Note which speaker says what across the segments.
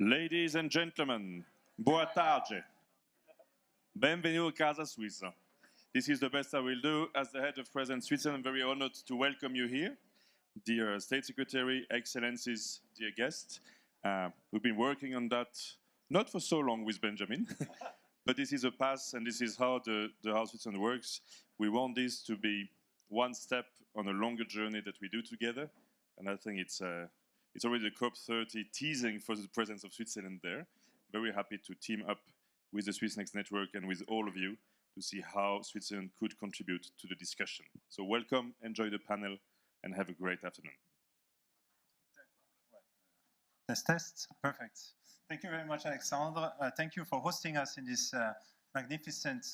Speaker 1: Ladies and gentlemen, boa tarde. Benvenuto a casa Suiza. This is the best I will do. As the head of President Switzerland, I'm very honored to welcome you here. Dear State Secretary, Excellencies, dear guests. We've been working on that, not for so long with Benjamin, but this is a pass and this is how the House Switzerland works. We want this to be one step on a longer journey that we do together. And I think it's already the COP30 teasing for the presence of Switzerland there. Very happy to team up with the Swissnex network and with all of you to see how Switzerland could contribute to the discussion. So welcome, enjoy the panel, and have a great afternoon.
Speaker 2: Test. Perfect. Thank you very much, Alexandre. Thank you for hosting us in this magnificent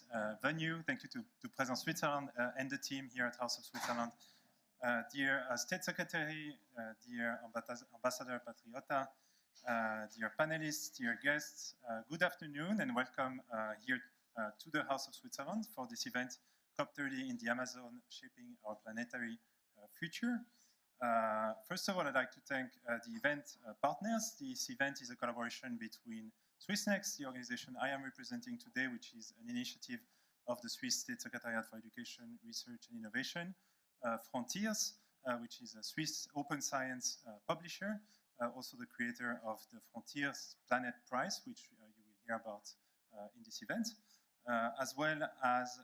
Speaker 2: venue. Thank you to President Switzerland and the team here at House of Switzerland. Dear State Secretary, dear Ambassador Patriota, dear panelists, dear guests, good afternoon and welcome here to the House of Switzerland for this event, COP30 in the Amazon, Shaping Our Planetary Future. First of all, I'd like to thank the event partners. This event is a collaboration between Swissnex, the organization I am representing today, which is an initiative of the Swiss State Secretariat for Education, Research and Innovation, Frontiers, which is a Swiss open science publisher, also the creator of the Frontiers Planet Prize, which you will hear about in this event, as well as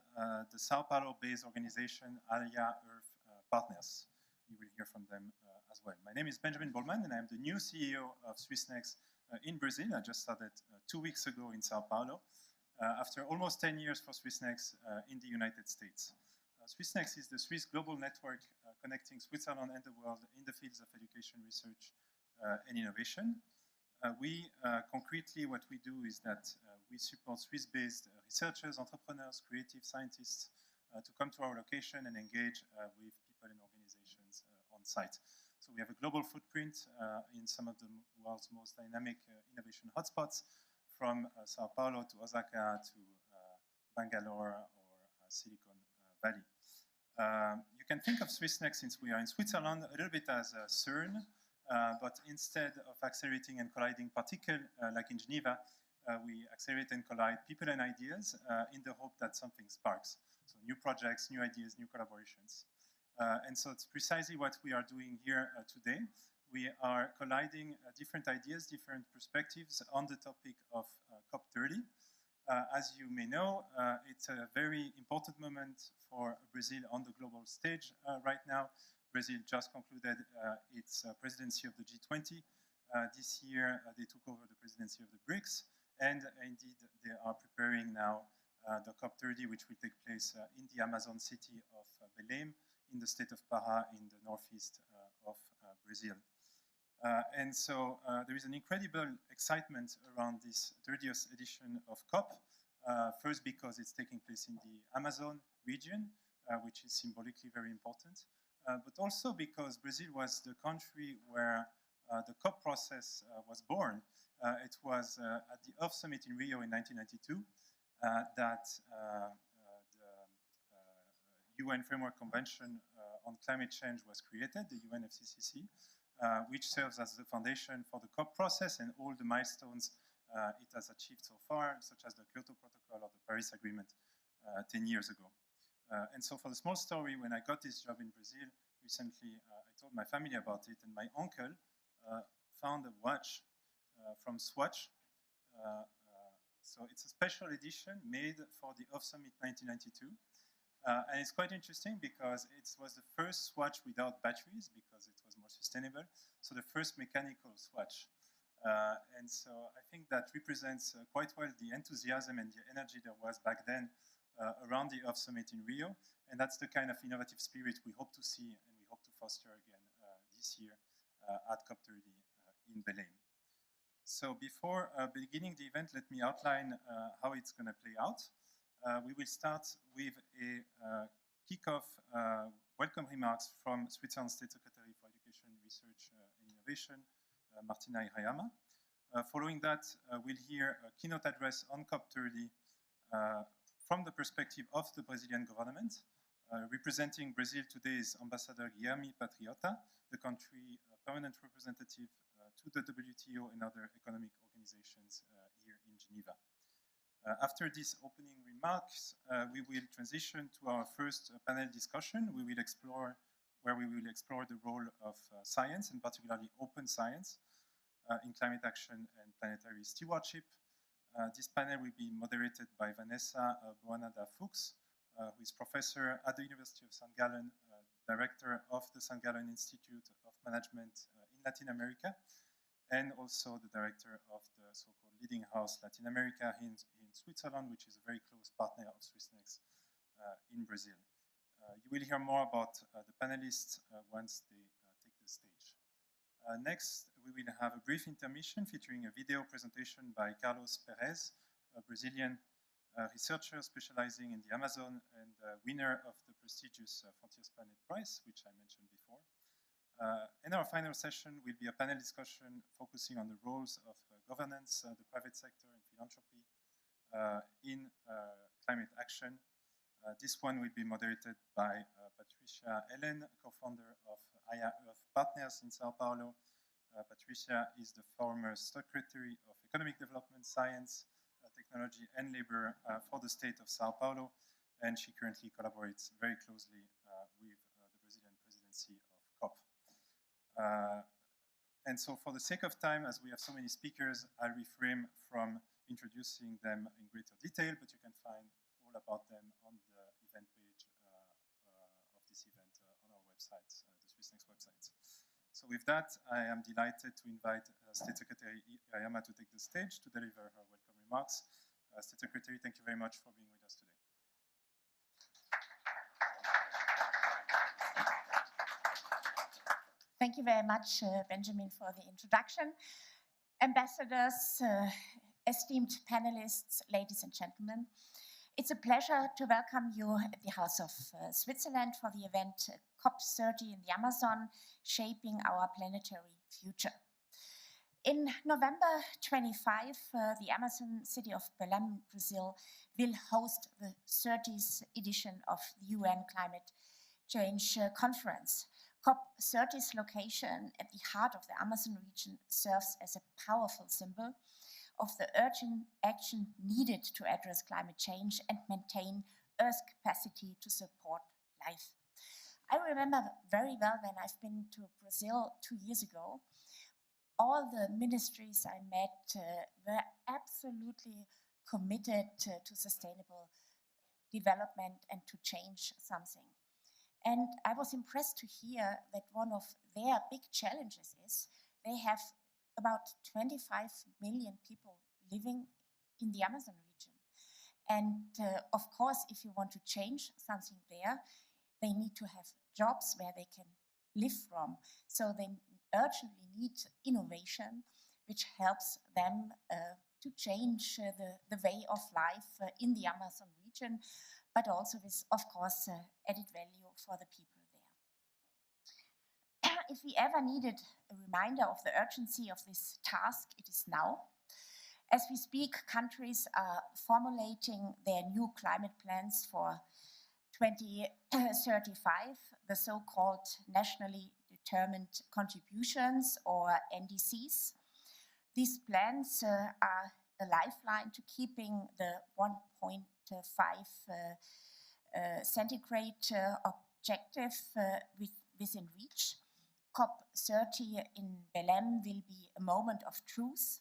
Speaker 2: the Sao Paulo-based organization Alia Earth Partners. You will hear from them as well. My name is Benjamin Bollmann, and I'm the new CEO of Swissnex in Brazil. I just started 2 weeks ago in Sao Paulo, after almost 10 years for Swissnex in the United States. Swissnex is the Swiss global network connecting Switzerland and the world in the fields of education, research, and innovation. Concretely, what we do is that we support Swiss-based researchers, entrepreneurs, creative scientists to come to our location and engage with people and organizations on site. So we have a global footprint in some of the world's most dynamic innovation hotspots, from Sao Paulo to Osaka to Bangalore or Silicon Valley. You can think of Swissnex, since we are in Switzerland, a little bit as a CERN, but instead of accelerating and colliding particles like in Geneva, we accelerate and collide people and ideas in the hope that something sparks. So new projects, new ideas, new collaborations. And so it's precisely what we are doing here today. We are colliding different ideas, different perspectives on the topic of COP30. As you may know, it's a very important moment for Brazil on the global stage right now. Brazil just concluded its presidency of the G20. This year, they took over the presidency of the BRICS. And indeed, they are preparing now the COP30, which will take place in the Amazon city of Belém, in the state of Pará, in the northeast of Brazil. And so there is an incredible excitement around this 30th edition of COP. First, because it's taking place in the Amazon region, which is symbolically very important, but also because Brazil was the country where the COP process was born. It was at the Earth Summit in Rio in 1992 that the UN Framework Convention on Climate Change was created, the UNFCCC, which serves as the foundation for the COP process and all the milestones it has achieved so far, such as the Kyoto Protocol or the Paris Agreement 10 years ago. And so for the small story, when I got this job in Brazil recently, I told my family about it, and my uncle found a watch from Swatch. So it's a special edition made for the Earth Summit 1992. And it's quite interesting because it was the first Swatch without batteries, because it was more sustainable. So the first mechanical Swatch. And so I think that represents quite well the enthusiasm and the energy there was back then around the Earth Summit in Rio. And that's the kind of innovative spirit we hope to see and we hope to foster again this year at COP30 in Belém. So before beginning the event, let me outline how it's going to play out. We will start with a kickoff welcome remarks from Switzerland State Secretary for Education, Research and Innovation, Martina Hirayama. Following that, we'll hear a keynote address on COP30 from the perspective of the Brazilian government. Representing Brazil today is Ambassador Guilherme Patriota, the country permanent representative to the WTO and other economic organizations here in Geneva. After these opening remarks, we will transition to our first panel discussion. We will explore the role of science, and particularly open science, in climate action and planetary stewardship. This panel will be moderated by Vanessa Boanada-Fuchs, who is professor at the University of St. Gallen, director of the St. Gallen Institute of Management in Latin America, and also the director of the so-called Leading House Latin America in Switzerland, which is a very close partner of Swissnex in Brazil. You will hear more about the panelists once they take the stage. Next, we will have a brief intermission featuring a video presentation by Carlos Perez, a Brazilian researcher specializing in the Amazon and winner of the prestigious Frontiers Planet Prize, which I mentioned before. And our final session will be a panel discussion focusing on the roles of governance, the private sector, and philanthropy in climate action. This one will be moderated by Patricia Ellen, co-founder of Partners in Sao Paulo. Patricia is the former Secretary of Economic Development, Science, Technology and Labor for the state of Sao Paulo, and she currently collaborates very closely with the Brazilian presidency of COP. And so for the sake of time, as we have so many speakers, I'll refrain from introducing them in greater detail, but you can find all about them on the event page of this event on our website, the Swissnex website. So with that, I am delighted to invite State Secretary Irayama to take the stage to deliver her welcome remarks. State Secretary, thank you very much for being with us today.
Speaker 3: Thank you very much, Benjamin, for the introduction. Ambassadors, esteemed panelists, ladies and gentlemen, it's a pleasure to welcome you at the House of Switzerland for the event COP30 in the Amazon, Shaping Our Planetary Future. In November 25, the Amazon city of Belém, Brazil, will host the 30th edition of the UN Climate Change Conference. COP30's location at the heart of the Amazon region serves as a powerful symbol of the urgent action needed to address climate change and maintain Earth's capacity to support life. I remember very well when I've been to Brazil 2 years ago. All the ministries I met were absolutely committed to sustainable development and to change something. And I was impressed to hear that one of their big challenges is they have about 25 million people living in the Amazon region. And of course, if you want to change something there, they need to have jobs where they can live from. So they urgently need innovation, which helps them to change the way of life in the Amazon region, but also with, of course, added value for the people there. If we ever needed a reminder of the urgency of this task, it is now. As we speak, countries are formulating their new climate plans for 2035, the so-called nationally determined contributions, or NDCs. These plans are a lifeline to keeping the 1.5 centigrade objective within reach. COP30 in Belém will be a moment of truth.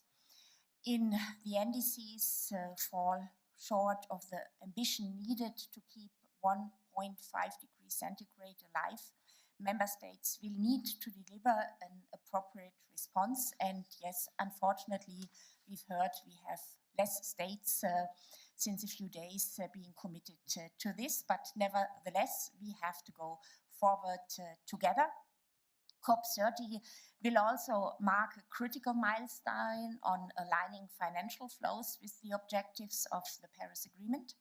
Speaker 3: In the NDCs fall short of the ambition needed to keep 1.5 degrees centigrade alive. Member states will need to deliver an appropriate response. And yes, unfortunately, we've heard we have less states since a few days being committed to this. But nevertheless, we have to go forward together. COP30 will also mark a critical milestone on aligning financial flows with the objectives of the Paris Agreement.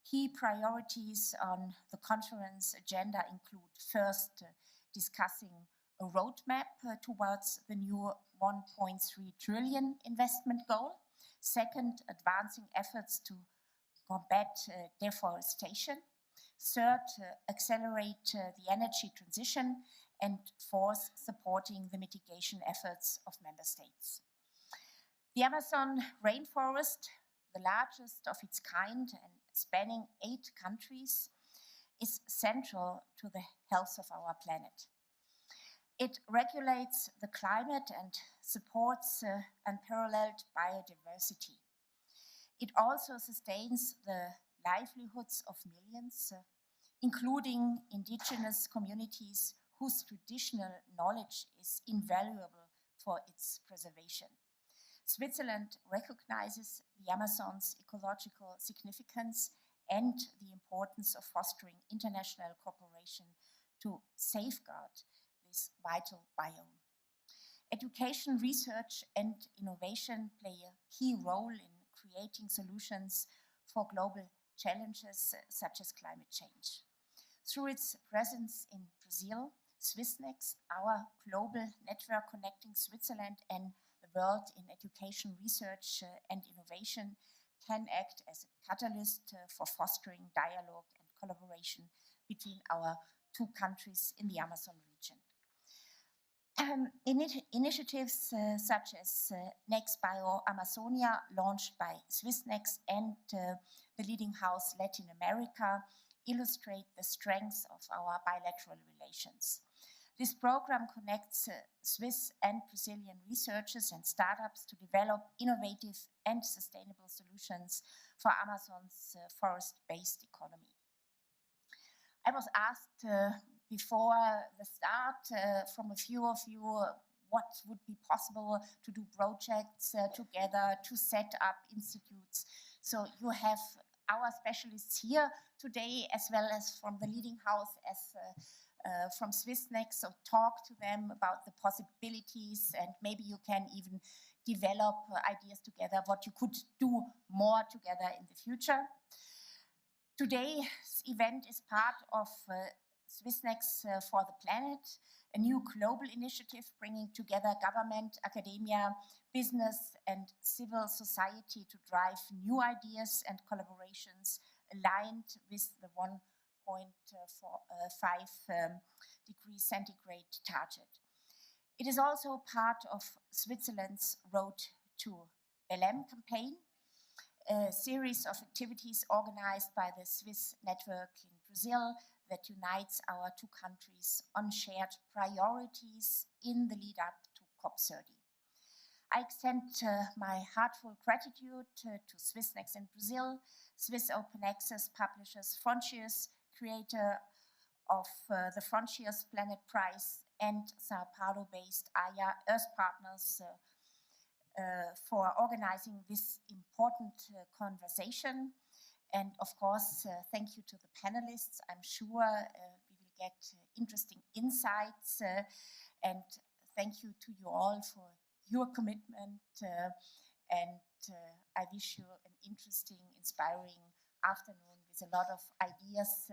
Speaker 3: Key priorities on the conference agenda include first, discussing a roadmap towards the new 1.3 trillion investment goal. Second, advancing efforts to combat deforestation. Third, accelerate the energy transition. and fourth, supporting the mitigation efforts of member states. The Amazon rainforest, the largest of its kind and spanning 8 countries, is central to the health of our planet. It regulates the climate and supports unparalleled biodiversity. It also sustains the livelihoods of millions, including indigenous communities whose traditional knowledge is invaluable for its preservation. Switzerland recognizes the Amazon's ecological significance and the importance of fostering international cooperation to safeguard this vital biome. Education, research, and innovation play a key role in creating solutions for global challenges such as climate change. Through its presence in Brazil, Swissnex, our global network connecting Switzerland and the world in education, research, and innovation, can act as a catalyst for fostering dialogue and collaboration between our 2 countries in the Amazon region. Initiatives such as Next Bio Amazonia, launched by Swissnex and the Leading House Latin America, illustrate the strengths of our bilateral relations. This program connects Swiss and Brazilian researchers and startups to develop innovative and sustainable solutions for Amazon's forest-based economy. I was asked before the start from a few of you what would be possible to do projects together, to set up institutes. So you have our specialists here today, as well as from the Leading House, as from Swissnex, so talk to them about the possibilities, and maybe you can even develop ideas together, what you could do more together in the future. Today's event is part of Swissnex for the Planet, a new global initiative bringing together government, academia, business, and civil society to drive new ideas and collaborations aligned with the 1.5 degrees centigrade target. It is also part of Switzerland's Road to Belém campaign, a series of activities organized by the Swiss network in Brazil that unites our 2 countries on shared priorities in the lead up to COP30. I extend my heartfelt gratitude to Swissnex in Brazil, Swiss Open Access publishers Frontiers, creator of the Frontiers Planet Prize, and Sao Paulo-based AYA Earth Partners for organizing this important conversation. And of course, thank you to the panelists. I'm sure we will get interesting insights, and thank you to you all for your commitment, and I wish you an interesting, inspiring afternoon with a lot of ideas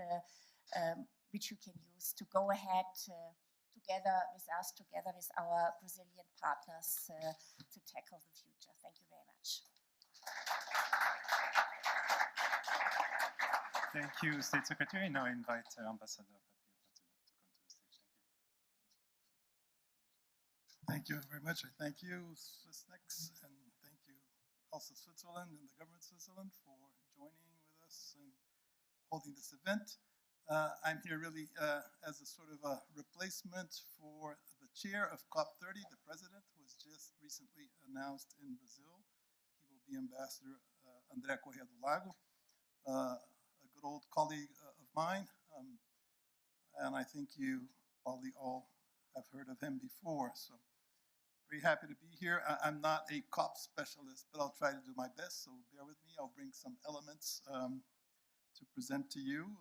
Speaker 3: which you can use to go ahead together with us, together with our Brazilian partners to tackle the future. Thank you very much.
Speaker 2: Thank you, State Secretary. Now I invite Ambassador Patriota to come to the stage. Thank you.
Speaker 4: Thank you very much. I thank you, Swissnex, and thank you, House of Switzerland and the Government of Switzerland for joining with us and holding this event. I'm here really as a sort of a replacement for the chair of COP30, the president, who was just recently announced in Brazil. He will be Ambassador André Correa do Lago, a good old colleague of mine, and I think you probably all have heard of him before. So very happy to be here. I'm not a COP specialist, but I'll try to do my best, so bear with me. I'll bring some elements to present to you.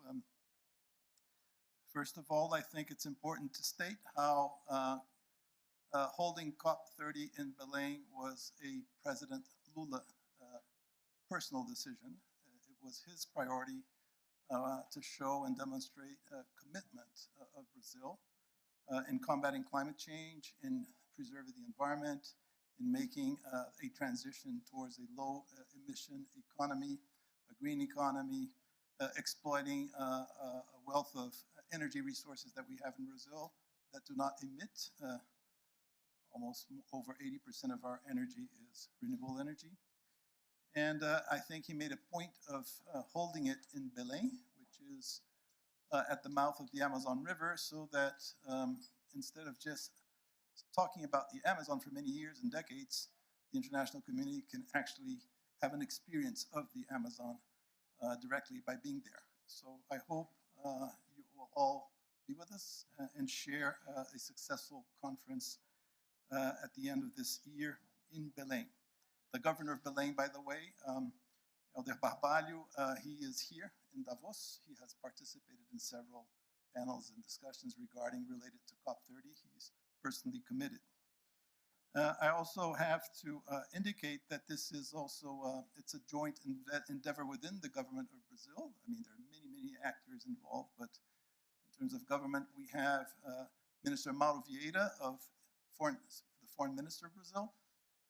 Speaker 4: First of all, I think it's important to state how holding COP30 in Belém was a President Lula personal decision. It was his priority to show and demonstrate commitment of Brazil in combating climate change, in preserving the environment, in making a transition towards a low emission economy, a green economy, exploiting a wealth of energy resources that we have in Brazil, that do not emit. Almost over 80% of our energy is renewable energy. And I think he made a point of holding it in Belém, which is at the mouth of the Amazon River, so that instead of just talking about the Amazon for many years and decades, the international community can actually have an experience of the Amazon directly by being there. So I hope you will all be with us and share a successful conference at the end of this year in Belém. The governor of Belém, by the way, Elder Barbalho, he is here in Davos. He has participated in several panels and discussions related to COP30. He's personally committed. I also have to indicate that this is also, it's a joint endeavor within the government of Brazil. I mean, there are many, many actors involved, but in terms of government, we have Minister Mauro Vieira of the Foreign Minister of Brazil.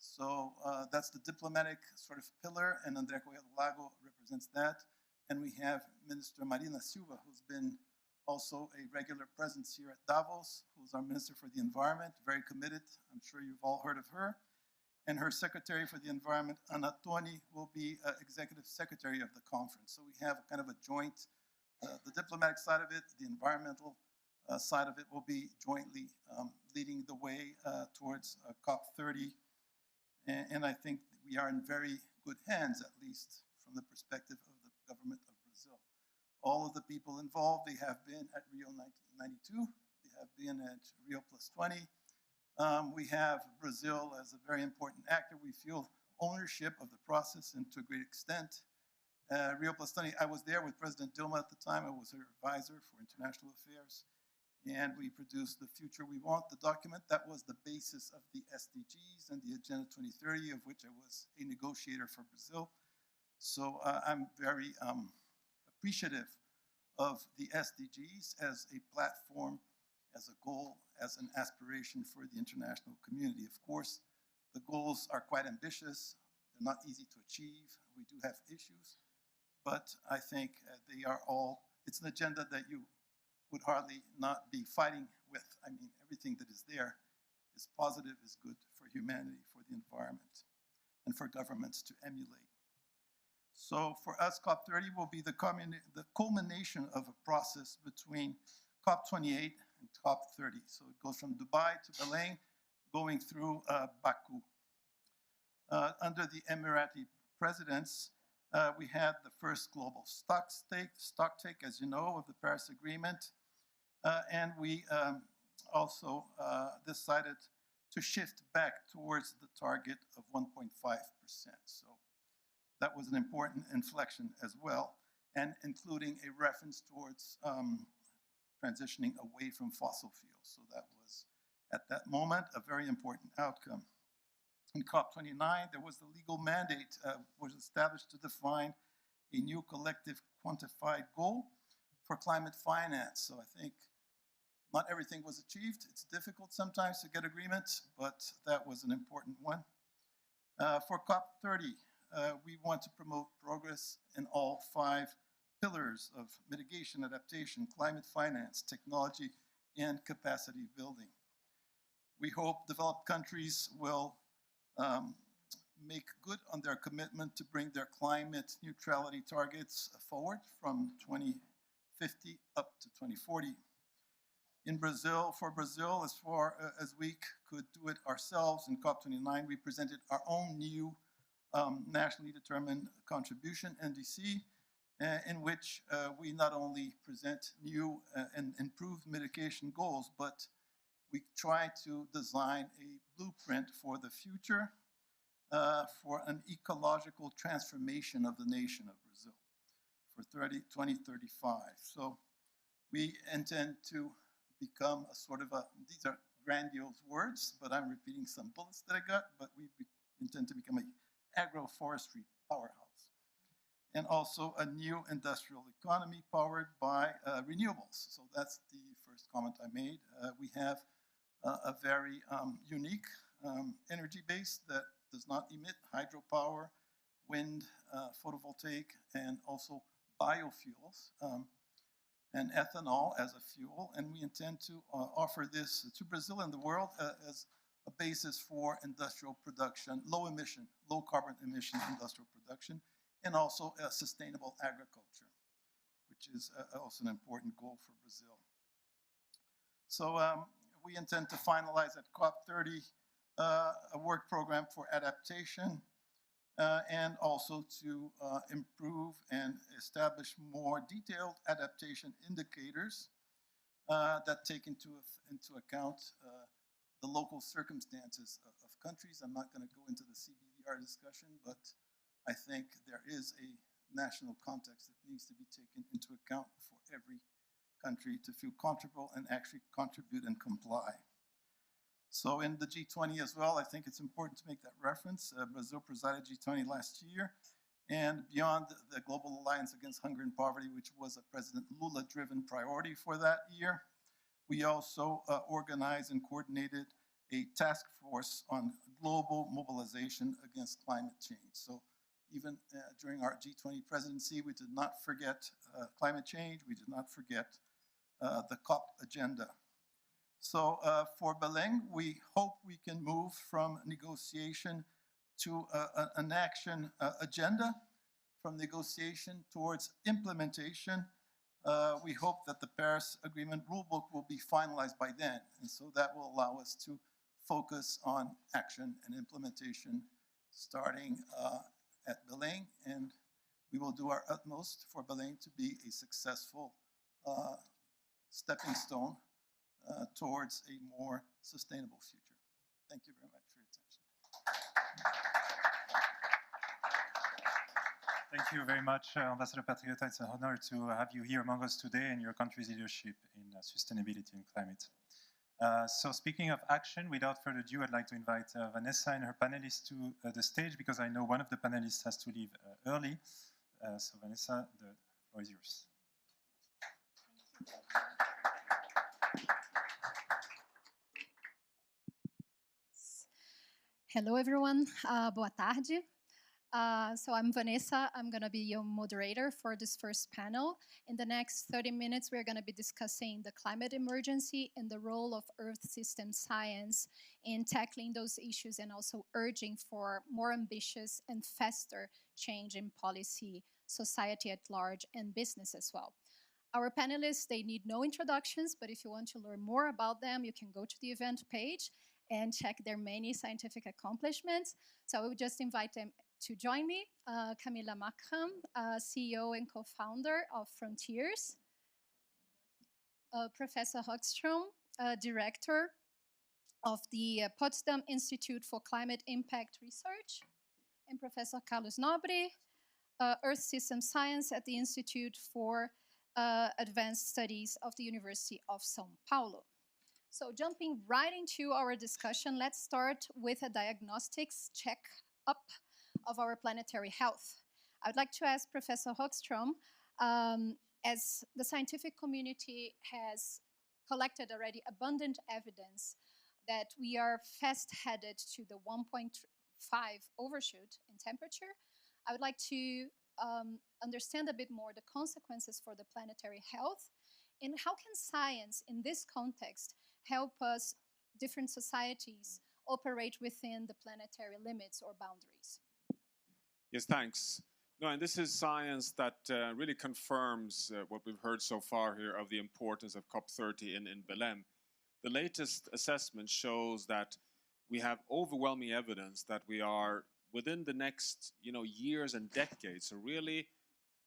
Speaker 4: So that's the diplomatic sort of pillar, and André Correia do Lago represents that. And we have Minister Marina Silva, who's been also a regular presence here at Davos, who's our Minister for the Environment, very committed. I'm sure you've all heard of her. And her Secretary for the Environment, Ana Toni, will be Executive Secretary of the conference. So we have kind of a joint, the diplomatic side of it, the environmental side of it will be jointly leading the way towards COP30. And I think we are in very good hands, at least from the perspective of the government of Brazil. All of the people involved, they have been at Rio 92, they have been at Rio +20. We have Brazil as a very important actor. We feel ownership of the process, and to a great extent. Rio +20, I was there with President Dilma at the time. I was her advisor for international affairs. And we produced The Future We Want, the document that was the basis of the SDGs and the Agenda 2030, of which I was a negotiator for Brazil. So I'm very appreciative of the SDGs as a platform, as a goal, as an aspiration for the international community. Of course, the goals are quite ambitious. They're not easy to achieve. We do have issues, but I think they are all, it's an agenda that you would hardly not be fighting with. I mean, everything that is there is positive, is good for humanity, for the environment, and for governments to emulate. So for us, COP30 will be the culmination of a process between COP28 and COP30. So it goes from Dubai to Belém, going through Baku. Under the Emirati presidents, we had the first global stock take, as you know, of the Paris Agreement. And we also decided to shift back towards the target of 1.5%. So that was an important inflection as well, and including a reference towards transitioning away from fossil fuels. So that was, at that moment, a very important outcome. In COP29, there was the legal mandate was established to define a new collective quantified goal for climate finance. So I think not everything was achieved. It's difficult sometimes to get agreement, but that was an important one. For COP30, we want to promote progress in all 5 pillars of mitigation, adaptation, climate finance, technology, and capacity building. We hope developed countries will make good on their commitment to bring their climate neutrality targets forward from 2050 up to 2040. In Brazil, for Brazil, as far as we could do it ourselves in COP29, we presented our own new nationally determined contribution, NDC, in which we not only present new and improved mitigation goals, but we try to design a blueprint for the future for an ecological transformation of the nation of Brazil for 2035. So we intend to become a sort of a, these are grandiose words, but I'm repeating some bullets that I got, but we intend to become an agroforestry powerhouse. And also a new industrial economy powered by renewables. So that's the first comment I made. We have a very unique energy base that does not emit hydropower, wind, photovoltaic, and also biofuels. and ethanol as a fuel, and we intend to offer this to Brazil and the world as a basis for industrial production, low carbon emission industrial production, and also sustainable agriculture, which is also an important goal for Brazil. So we intend to finalize at COP30 a work program for adaptation and also to improve and establish more detailed adaptation indicators that take into account the local circumstances of countries. I'm not going to go into the CBDR discussion, but I think there is a national context that needs to be taken into account for every country to feel comfortable and actually contribute and comply. So in the G20 as well, I think it's important to make that reference. Brazil presided G20 last year, and beyond the Global Alliance Against Hunger and Poverty, which was a President Lula-driven priority for that year, we also organized and coordinated a task force on global mobilization against climate change. So even during our G20 presidency, we did not forget climate change. We did not forget the COP agenda. So for Belém, we hope we can move from negotiation to an action agenda, from negotiation towards implementation. We hope that the Paris Agreement rulebook will be finalized by then, and so that will allow us to focus on action and implementation starting at Belém, and we will do our utmost for Belém to be a successful stepping stone towards a more sustainable future. Thank you very much for your attention.
Speaker 2: Thank you very much, Ambassador Patriota. It's an honor to have you here among us today and your country's leadership in sustainability and climate. So speaking of action, without further ado, I'd like to invite Vanessa and her panelists to the stage, because I know one of the panelists has to leave early. So Vanessa, the floor is yours.
Speaker 5: Hello, everyone. Boa tarde. So I'm Vanessa. I'm going to be your moderator for this first panel. In the next 30 minutes, we're going to be discussing the climate emergency and the role of Earth system science in tackling those issues, and also urging for more ambitious and faster change in policy, society at large, and business as well. Our panelists, they need no introductions, but if you want to learn more about them, you can go to the event page and check their many scientific accomplishments. So I would just invite them to join me. Camila Makram, CEO and co-founder of Frontiers. Professor Högström, director of the Potsdam Institute for Climate Impact Research. And Professor Carlos Nobre, Earth System Science at the Institute for Advanced Studies of the University of São Paulo. So jumping right into our discussion, let's start with a diagnostics check-up of our planetary health. I'd like to ask Professor Högström, as the scientific community has collected already abundant evidence that we are fast headed to the 1.5 overshoot in temperature, I would like to understand a bit more the consequences for the planetary health, and how can science in this context help us, different societies, operate within the planetary limits or boundaries?
Speaker 6: Yes, thanks. No, and this is science that really confirms what we've heard so far here of the importance of COP30 in Belém. The latest assessment shows that we have overwhelming evidence that we are within the next years and decades, so really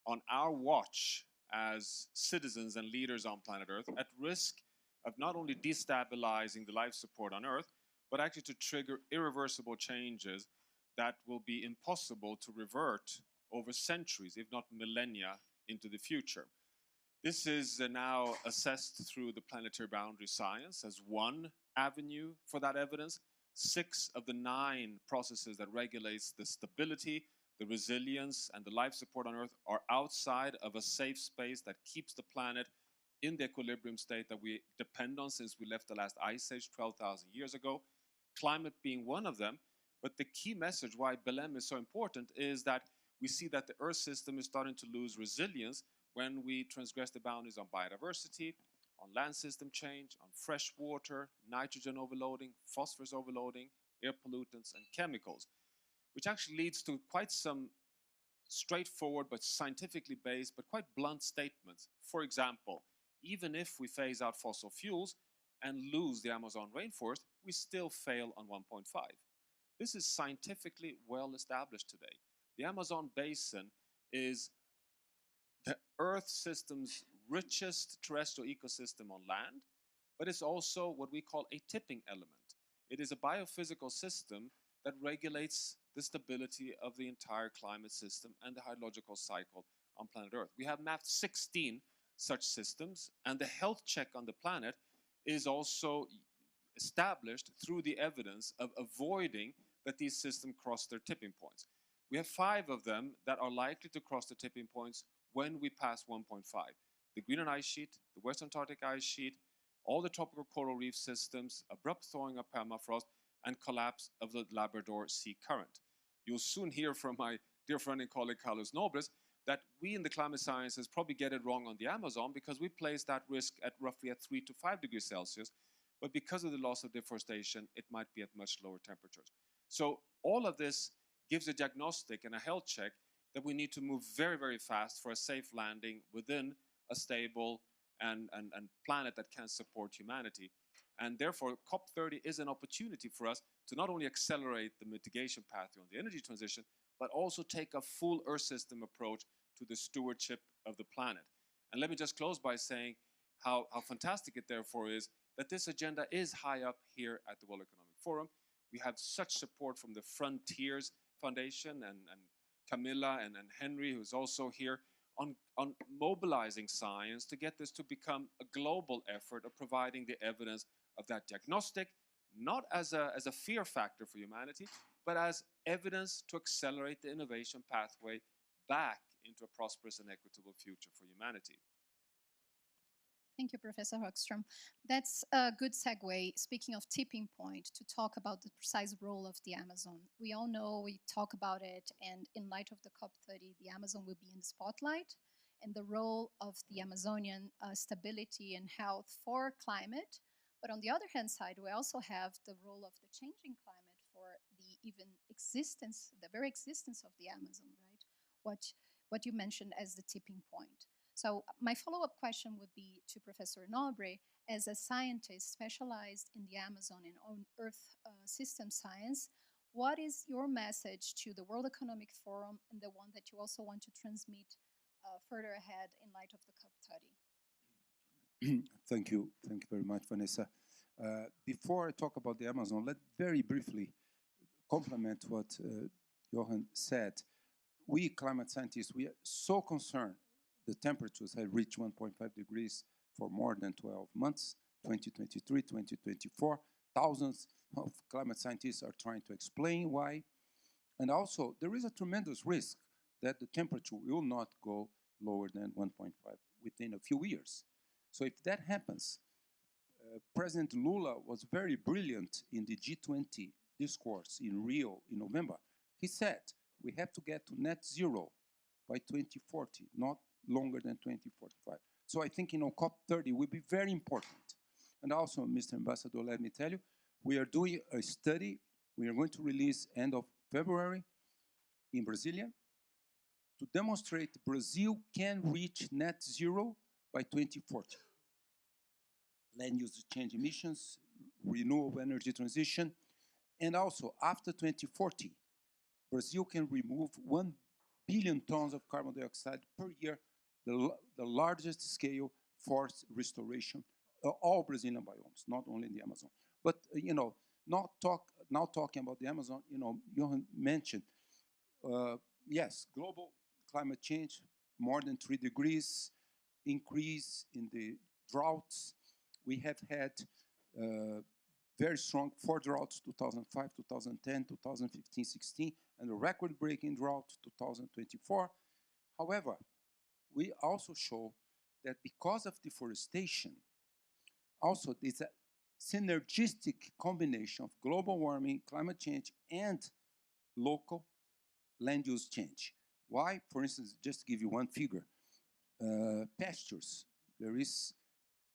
Speaker 6: on our watch as citizens and leaders on planet Earth, at risk of not only destabilizing the life support on Earth, but actually to trigger irreversible changes that will be impossible to revert over centuries, if not millennia, into the future. This is now assessed through the planetary boundary science as one avenue for that evidence. 6 of the 9 processes that regulates the stability, the resilience, and the life support on Earth are outside of a safe space that keeps the planet in the equilibrium state that we depend on since we left the last ice age 12,000 years ago, climate being one of them. But the key message why Belém is so important is that we see that the Earth system is starting to lose resilience, when we transgress the boundaries on biodiversity, on land system change, on fresh water, nitrogen overloading, phosphorus overloading, air pollutants, and chemicals, which actually leads to quite some straightforward but scientifically based but quite blunt statements. For example, even if we phase out fossil fuels and lose the Amazon rainforest, we still fail on 1.5. This is scientifically well established today. The Amazon basin is the Earth system's richest terrestrial ecosystem on land, but it's also what we call a tipping element. It is a biophysical system that regulates the stability of the entire climate system and the hydrological cycle on planet Earth. We have mapped 16 such systems, and the health check on the planet is also established through the evidence of avoiding that these systems cross their tipping points. We have 5 of them that are likely to cross the tipping points when we pass 1.5. The Greenland ice sheet, the West Antarctic ice sheet, all the tropical coral reef systems, abrupt thawing of permafrost, and collapse of the Labrador Sea Current. You'll soon hear from my dear friend and colleague Carlos Nobles that we in the climate sciences probably get it wrong on the Amazon because we place that risk at roughly at 3 to 5 degrees Celsius, but because of the loss of deforestation, it might be at much lower temperatures. So all of this gives a diagnostic and a health check that we need to move very, very fast for a safe landing within a stable and planet that can support humanity. And therefore, COP30 is an opportunity for us to not only accelerate the mitigation pathway on the energy transition, but also take a full Earth system approach to the stewardship of the planet. And let me just close by saying how fantastic it therefore is that this agenda is high up here at the World Economic Forum. We have such support from the Frontiers Foundation and Camilla and Henry, who's also here, on mobilizing science to get this to become a global effort of providing the evidence of that diagnostic, not as a fear factor for humanity, but as evidence to accelerate the innovation pathway back into a prosperous and equitable future for humanity.
Speaker 5: Thank you, Professor Högström. That's a good segue, speaking of tipping point, to talk about the precise role of the Amazon. We all know, we talk about it, and in light of the COP30, the Amazon will be in the spotlight, and the role of the Amazonian stability and health for climate. But on the other hand side, we also have the role of the changing climate for the even existence, the very existence of the Amazon, right? What you mentioned as the tipping point. So my follow-up question would be to Professor Nobre, as a scientist specialized in the Amazon and on Earth system science, what is your message to the World Economic Forum and the one that you also want to transmit further ahead in light of the COP30?
Speaker 7: Thank you very much, Vanessa. Before I talk about the Amazon, let very briefly complement what Johan said. We climate scientists, we are so concerned the temperatures have reached 1.5 degrees for more than 12 months, 2023, 2024. Thousands of climate scientists are trying to explain why. And also, there is a tremendous risk that the temperature will not go lower than 1.5 within a few years. So if that happens, President Lula was very brilliant in the G20 discourse in Rio in November. He said, we have to get to net zero by 2040, not longer than 2045. So I think, COP30 will be very important. And also, Mr. Ambassador, let me tell you, we are doing a study. We are going to release end of February in Brasilia to demonstrate Brazil can reach net zero by 2040. Land use change emissions, renewable energy transition, and also after 2040, Brazil can remove 1 billion tons of carbon dioxide per year, the largest scale forest restoration, all Brazilian biomes, not only in the Amazon. But, now talking about the Amazon, Johan mentioned, yes, global climate change, more than 3 degrees, increase in the droughts. We have had very strong 4 droughts, 2005, 2010, 2015, 16, and a record-breaking drought, 2024. However, we also show that because of deforestation, also there's a synergistic combination of global warming, climate change, and local land use change. Why? For instance, just to give you one figure, pastures. There is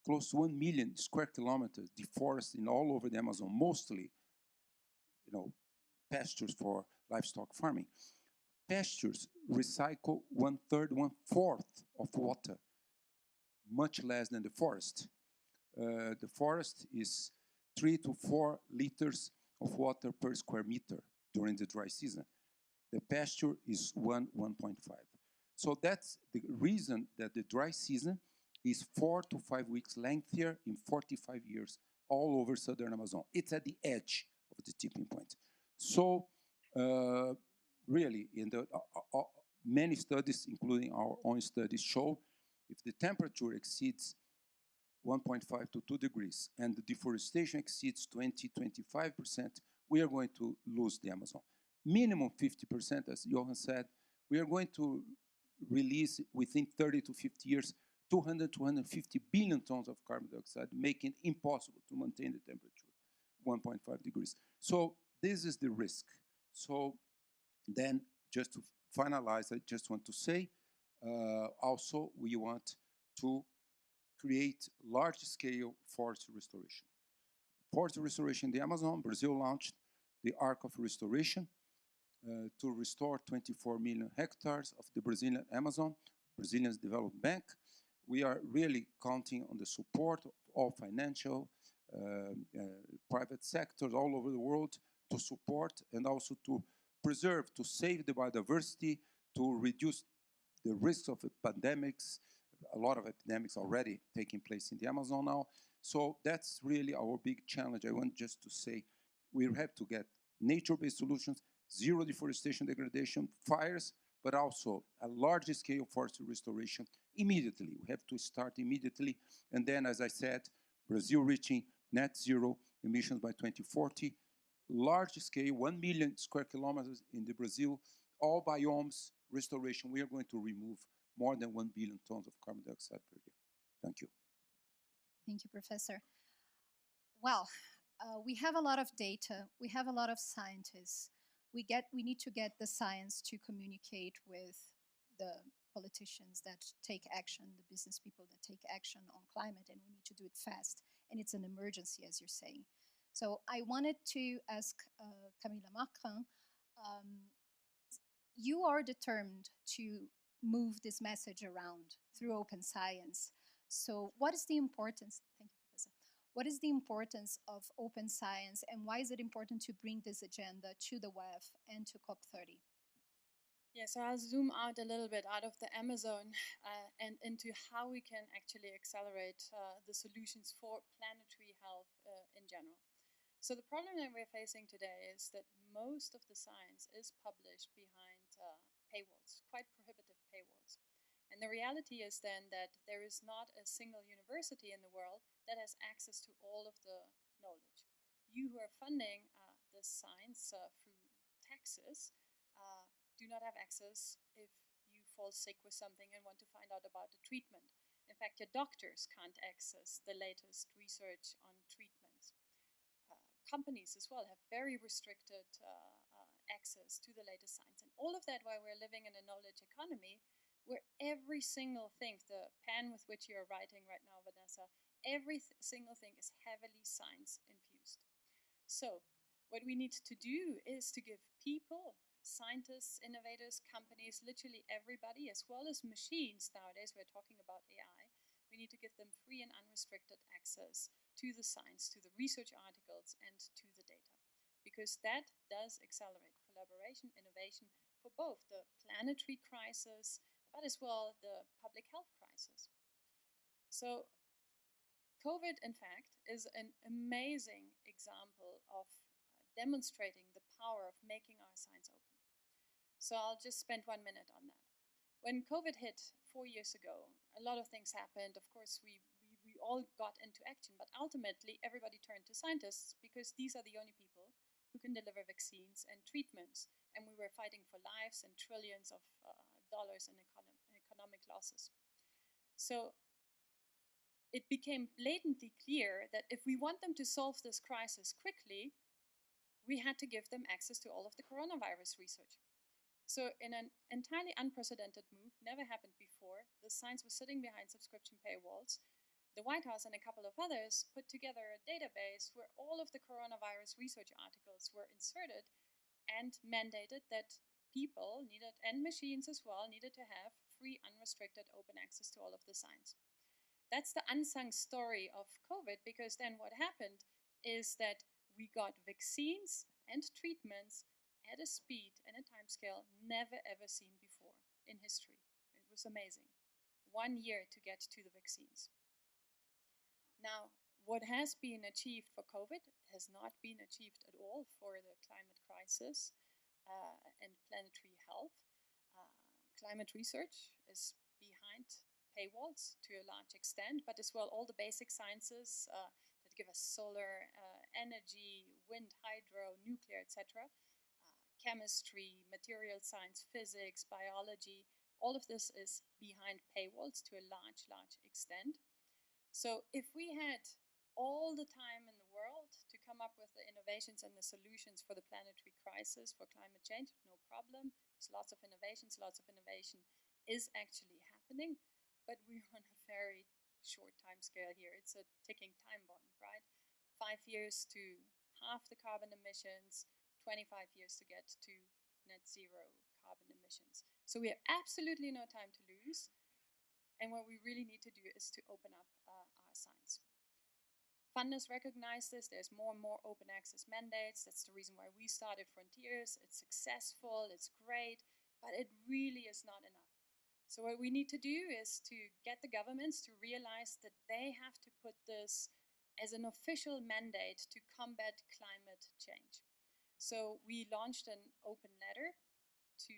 Speaker 7: close to 1 million square kilometers deforested in all over the Amazon, mostly, pastures for livestock farming. Pastures recycle 1/3, 1/4 of water, much less than the forest. The forest is 3 to 4 liters of water per square meter during the dry season. The pasture is 1.5. So that's the reason that the dry season is 4 to 5 weeks lengthier in 45 years all over southern Amazon. It's at the edge of the tipping point. So really, in the many studies, including our own studies, show if the temperature exceeds 1.5 to 2 degrees and the deforestation exceeds 20-25%, we are going to lose the Amazon. Minimum 50%, as Johan said, we are going to release within 30 to 50 years 250 billion tons of carbon dioxide, making it impossible to maintain the temperature 1.5 degrees. So this is the risk. So then, just to finalize, I just want to say, also we want to create large-scale forest restoration. Forest restoration in the Amazon, Brazil launched the Arc of Restoration to restore 24 million hectares of the Brazilian Amazon, Brazilian Development Bank. We are really counting on the support of all financial, private sectors all over the world to support and also to preserve, to save the biodiversity, to reduce the risks of pandemics. A lot of epidemics already taking place in the Amazon now. So that's really our big challenge. I want just to say we have to get nature-based solutions, zero deforestation, degradation, fires, but also a large-scale forest restoration immediately. We have to start immediately. And then, as I said, Brazil reaching net zero emissions by 2040, large-scale, 1 million square kilometers in the Brazil, all biomes restoration. We are going to remove more than 1 billion tons of carbon dioxide per year. Thank you.
Speaker 5: Thank you, Professor. Well, we have a lot of data. We have a lot of scientists. We need to get the science to communicate with the politicians that take action, the business people that take action on climate, and we need to do it fast. And it's an emergency, as you're saying. So I wanted to ask Camilla Marcrin, you are determined to move this message around through open science. So what is the importance, thank you, Professor, what is the importance of open science and why is it important to bring this agenda to the WEF and to COP30?
Speaker 8: Yeah, so I'll zoom out a little bit out of the Amazon and into how we can actually accelerate the solutions for planetary health in general. So the problem that we're facing today is that most of the science is published behind paywalls, quite prohibitive paywalls. And the reality is then that there is not a single university in the world that has access to all of the knowledge. You who are funding this science through taxes do not have access if you fall sick with something and want to find out about the treatment. In fact, your doctors can't access the latest research on treatments. Companies as well have very restricted access to the latest science. And all of that while we're living in a knowledge economy where every single thing, the pen with which you're writing right now, Vanessa, every single thing is heavily science infused. So what we need to do is to give people, scientists, innovators, companies, literally everybody, as well as machines nowadays, we're talking about AI, we need to give them free and unrestricted access to the science, to the research articles, and to the data. Because that does accelerate collaboration, innovation for both the planetary crisis, but as well the public health crisis. So COVID, in fact, is an amazing example of demonstrating the power of making our science open. So I'll just spend 1 minute on that. When COVID hit 4 years ago, a lot of things happened. Of course, we all got into action, but ultimately everybody turned to scientists because these are the only people who can deliver vaccines and treatments. And we were fighting for lives and trillions of dollars in economic losses. So it became blatantly clear that if we want them to solve this crisis quickly, we had to give them access to all of the coronavirus research. So in an entirely unprecedented move, never happened before, the science was sitting behind subscription paywalls. The White House and a couple of others put together a database where all of the coronavirus research articles were inserted and mandated that people needed, and machines as well, needed to have free, unrestricted, open access to all of the science. That's the unsung story of COVID, because then what happened is that we got vaccines and treatments at a speed and a timescale never ever seen before in history. It was amazing. 1 year to get to the vaccines. Now, what has been achieved for COVID has not been achieved at all for the climate crisis and planetary health. Climate research is behind paywalls to a large extent, but as well all the basic sciences that give us solar energy, wind, hydro, nuclear, etc., chemistry, material science, physics, biology, all of this is behind paywalls to a large, large extent. So if we had all the time in the world to come up with the innovations and the solutions for the planetary crisis, for climate change, no problem. There's lots of innovations, lots of innovation is actually happening, but we're on a very short time scale here. It's a ticking time bomb, right? 5 years to half the carbon emissions, 25 years to get to net zero carbon emissions. So we have absolutely no time to lose. And what we really need to do is to open up our science. Funders recognize this. There's more and more open access mandates. That's the reason why we started Frontiers. It's successful, it's great, but it really is not enough. So what we need to do is to get the governments to realize that they have to put this as an official mandate to combat climate change. So we launched an open letter to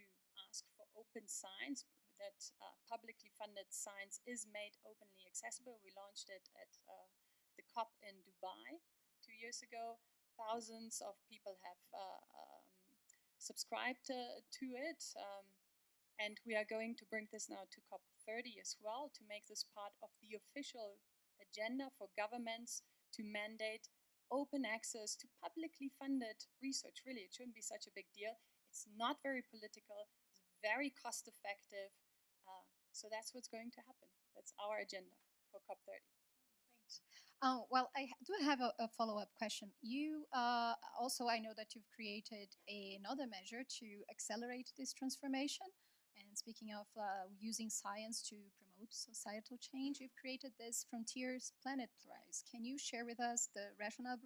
Speaker 8: ask for open science, that publicly funded science is made openly accessible. We launched it at the COP in Dubai 2 years ago. Thousands of people have subscribed to it. And we are going to bring this now to COP 30 as well, to make this part of the official agenda for governments to mandate open access to publicly funded research. Really, it shouldn't be such a big deal. It's not very political, it's very cost effective. So that's what's going to happen. That's our agenda for COP 30.
Speaker 5: Great. Well, I do have a follow-up question. You also, I know that you've created another measure to accelerate this transformation. And speaking of using science to promote societal change, you've created this Frontiers Planet Prize. Can you share with us the rationale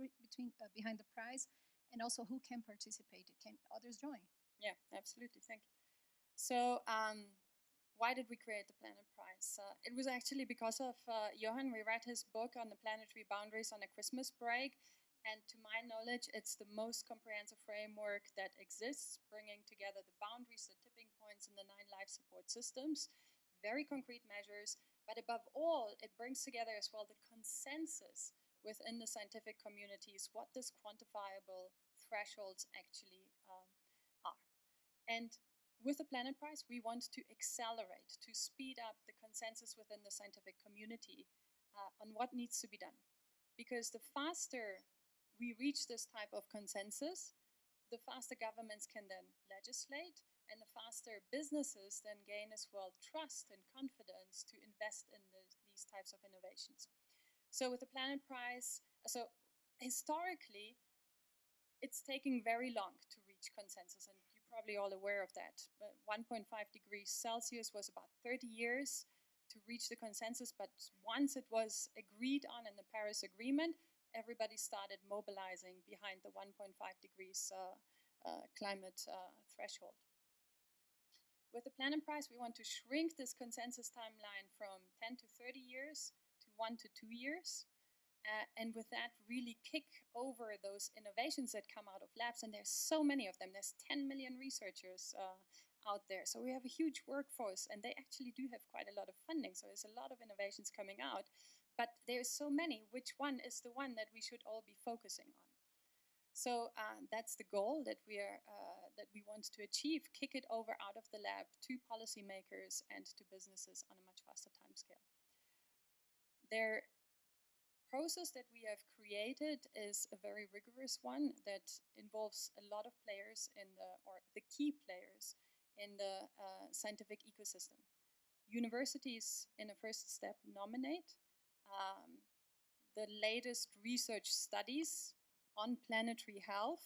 Speaker 5: behind the prize, and also who can participate? Can others join?
Speaker 8: Yeah, absolutely. Thank you. So, why did we create the Planet Prize? It was actually because of Johan. We read his book on the planetary boundaries on a Christmas break. And to my knowledge, it's the most comprehensive framework that exists, bringing together the boundaries, the tipping points, and the 9 life support systems. Very concrete measures. But above all, it brings together as well the consensus within the scientific communities, what these quantifiable thresholds actually are. And with the Planet Prize, we want to accelerate, to speed up the consensus within the scientific community on what needs to be done. Because the faster we reach this type of consensus, the faster governments can then legislate, and the faster businesses then gain as well trust and confidence to invest in these types of innovations. So with the Planet Prize, so historically, it's taking very long to reach consensus, and you're probably all aware of that. But 1.5 degrees Celsius was about 30 years to reach the consensus, but once it was agreed on in the Paris Agreement, everybody started mobilizing behind the 1.5 degrees climate threshold. With the Planet Prize, we want to shrink this consensus timeline from 10 to 30 years to 1 to 2 years. And with that, really kick over those innovations that come out of labs. And there's so many of them. There's 10 million researchers out there. So we have a huge workforce, and they actually do have quite a lot of funding. So there's a lot of innovations coming out. But there's so many. Which one is the one that we should all be focusing on? So that's the goal that we want to achieve. Kick it over out of the lab to policymakers and to businesses on a much faster timescale. Their process that we have created is a very rigorous one that involves a lot of players or the key players in the scientific ecosystem. Universities, in a first step, nominate the latest research studies on planetary health,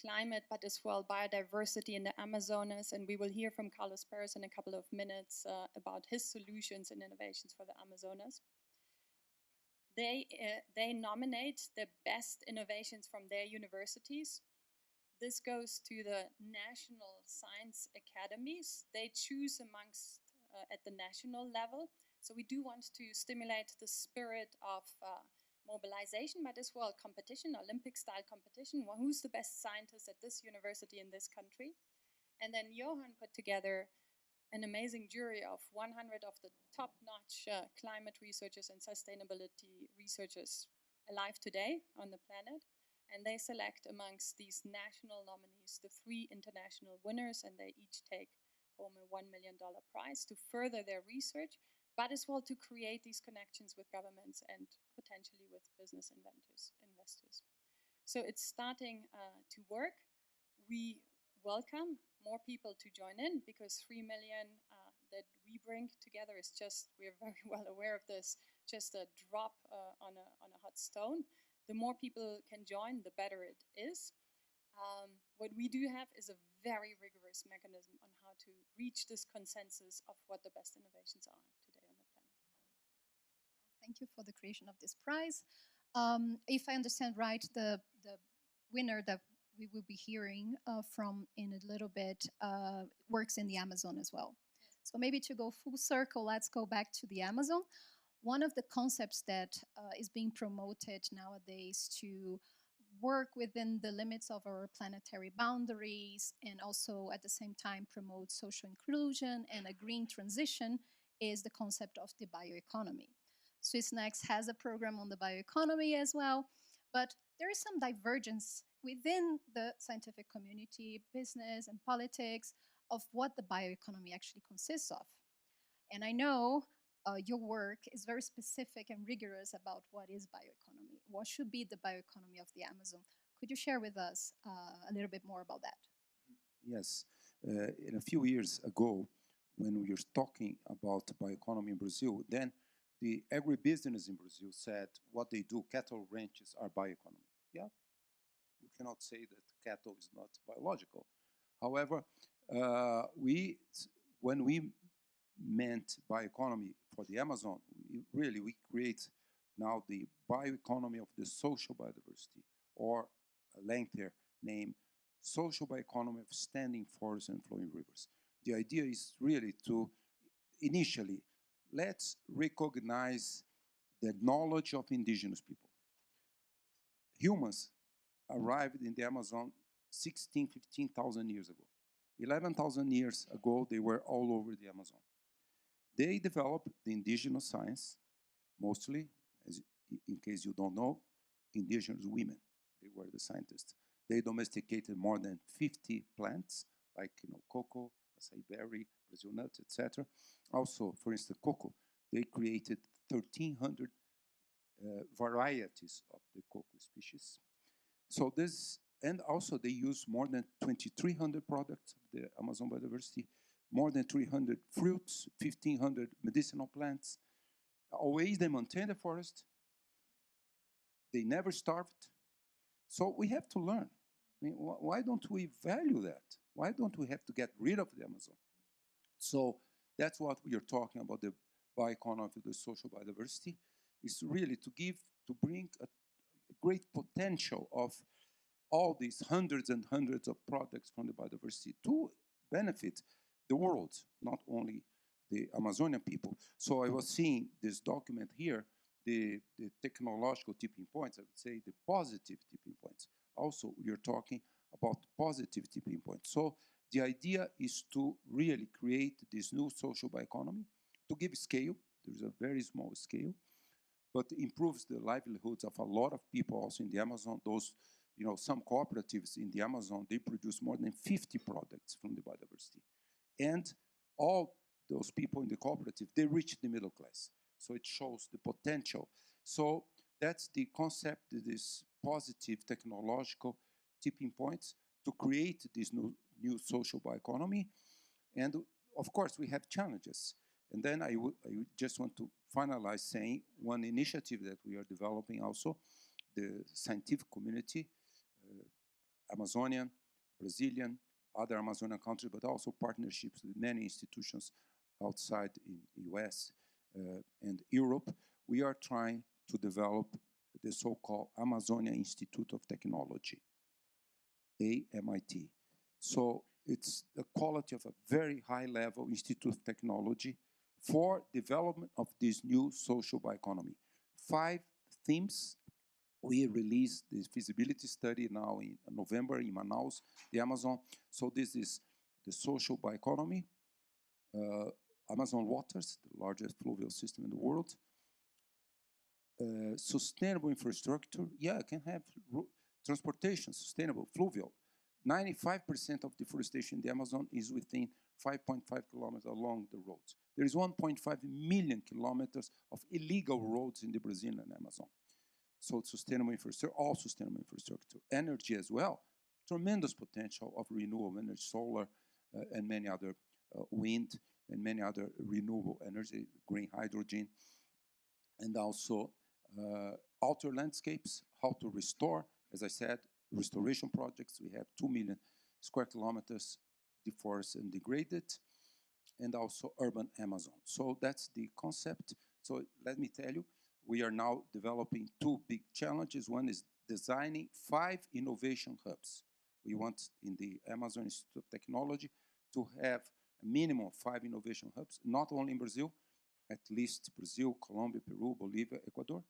Speaker 8: climate, but as well biodiversity in the Amazonas. And we will hear from Carlos Perez in a couple of minutes about his solutions and innovations for the Amazonas. They nominate the best innovations from their universities. This goes to the national science academies. They choose amongst at the national level. So we do want to stimulate the spirit of mobilization, but as well competition, Olympic-style competition. Well, who's the best scientist at this university in this country? And then Johan put together an amazing jury of 100 of the top-notch climate researchers and sustainability researchers alive today on the planet. And they select amongst these national nominees the 3 international winners, and they each take home a $1 million prize to further their research, but as well to create these connections with governments and potentially with business investors. So it's starting to work. We welcome more people to join in, because 3 million that we bring together is just, we're very well aware of this, just a drop on a hot stone. The more people can join, the better it is. What we do have is a very rigorous mechanism on how to reach this consensus of what the best innovations are today on the planet.
Speaker 5: Thank you for the creation of this prize. If I understand right, the winner that we will be hearing from in a little bit works in the Amazon as well. So maybe to go full circle, let's go back to the Amazon. One of the concepts that is being promoted nowadays to work within the limits of our planetary boundaries and also at the same time promote social inclusion and a green transition is the concept of the bioeconomy. Swissnex has a program on the bioeconomy as well, but there is some divergence within the scientific community, business and politics of what the bioeconomy actually consists of. And I know your work is very specific and rigorous about what is bioeconomy. What should be the bioeconomy of the Amazon? Could you share with us a little bit more about that?
Speaker 7: Yes. In a few years ago, when we were talking about bioeconomy in Brazil, then the agribusiness in Brazil said what they do, cattle ranches, are bioeconomy. Yeah, you cannot say that cattle is not biological. However, when we meant bioeconomy for the Amazon, we create now the bioeconomy of the social biodiversity, or a lengthier name, social bioeconomy of standing forests and flowing rivers. The idea is really to, initially, let's recognize the knowledge of indigenous people. Humans arrived in the Amazon 16, 15,000 years ago. 11,000 years ago, they were all over the Amazon. They developed the indigenous science, mostly, as in case you don't know, indigenous women. They were the scientists. They domesticated more than 50 plants, like cocoa, acai berry, Brazil nuts, etc. Also, for instance, cocoa. They created 1,300 varieties of the cocoa species. So this, and also they use more than 2,300 products of the Amazon biodiversity, more than 300 fruits, 1,500 medicinal plants. Always they maintain the forest. They never starved. So we have to learn. I mean, why don't we value that? Why don't we have to get rid of the Amazon? So that's what we are talking about, the bioeconomy of the social biodiversity, is really to bring a great potential of all these hundreds and hundreds of products from the biodiversity to benefit the world, not only the Amazonian people. So I was seeing this document here, the technological tipping points, I would say the positive tipping points. Also, we are talking about positive tipping points. So the idea is to really create this new social bioeconomy, to give scale. There's a very small scale, but improves the livelihoods of a lot of people also in the Amazon. Those, some cooperatives in the Amazon, they produce more than 50 products from the biodiversity. And all those people in the cooperative, they reach the middle class. So it shows the potential. So that's the concept, this positive technological tipping points to create these new new social bioeconomy. And of course, we have challenges. And then I just want to finalize saying one initiative that we are developing also, the scientific community, Amazonian, Brazilian, other Amazonian countries, but also partnerships with many institutions outside in US and Europe. We are trying to develop the so-called Amazonia Institute of Technology, AMIT. So it's the quality of a very high-level institute of technology for development of this new social bioeconomy. 5 themes. We released this feasibility study now in November in Manaus, the Amazon. So this is the social bioeconomy, Amazon waters, the largest fluvial system in the world, sustainable infrastructure. Yeah, I can have transportation, sustainable, fluvial. 95% of deforestation in the Amazon is within 5.5 kilometers along the roads. There is 1.5 million kilometers of illegal roads in the Brazilian Amazon. So sustainable infrastructure, all sustainable infrastructure. Energy as well, tremendous potential of renewable energy, solar, and many other wind, and many other renewable energy, green hydrogen, and also outer landscapes, how to restore, as I said, restoration projects. We have 2 million square kilometers deforested and degraded, and also urban Amazon. So that's the concept. So let me tell you, we are now developing 2 big challenges. One is designing 5 innovation hubs. We want in the Amazon Institute of Technology to have a minimum of 5 innovation hubs, not only in Brazil, at least Brazil, Colombia, Peru, Bolivia, Ecuador.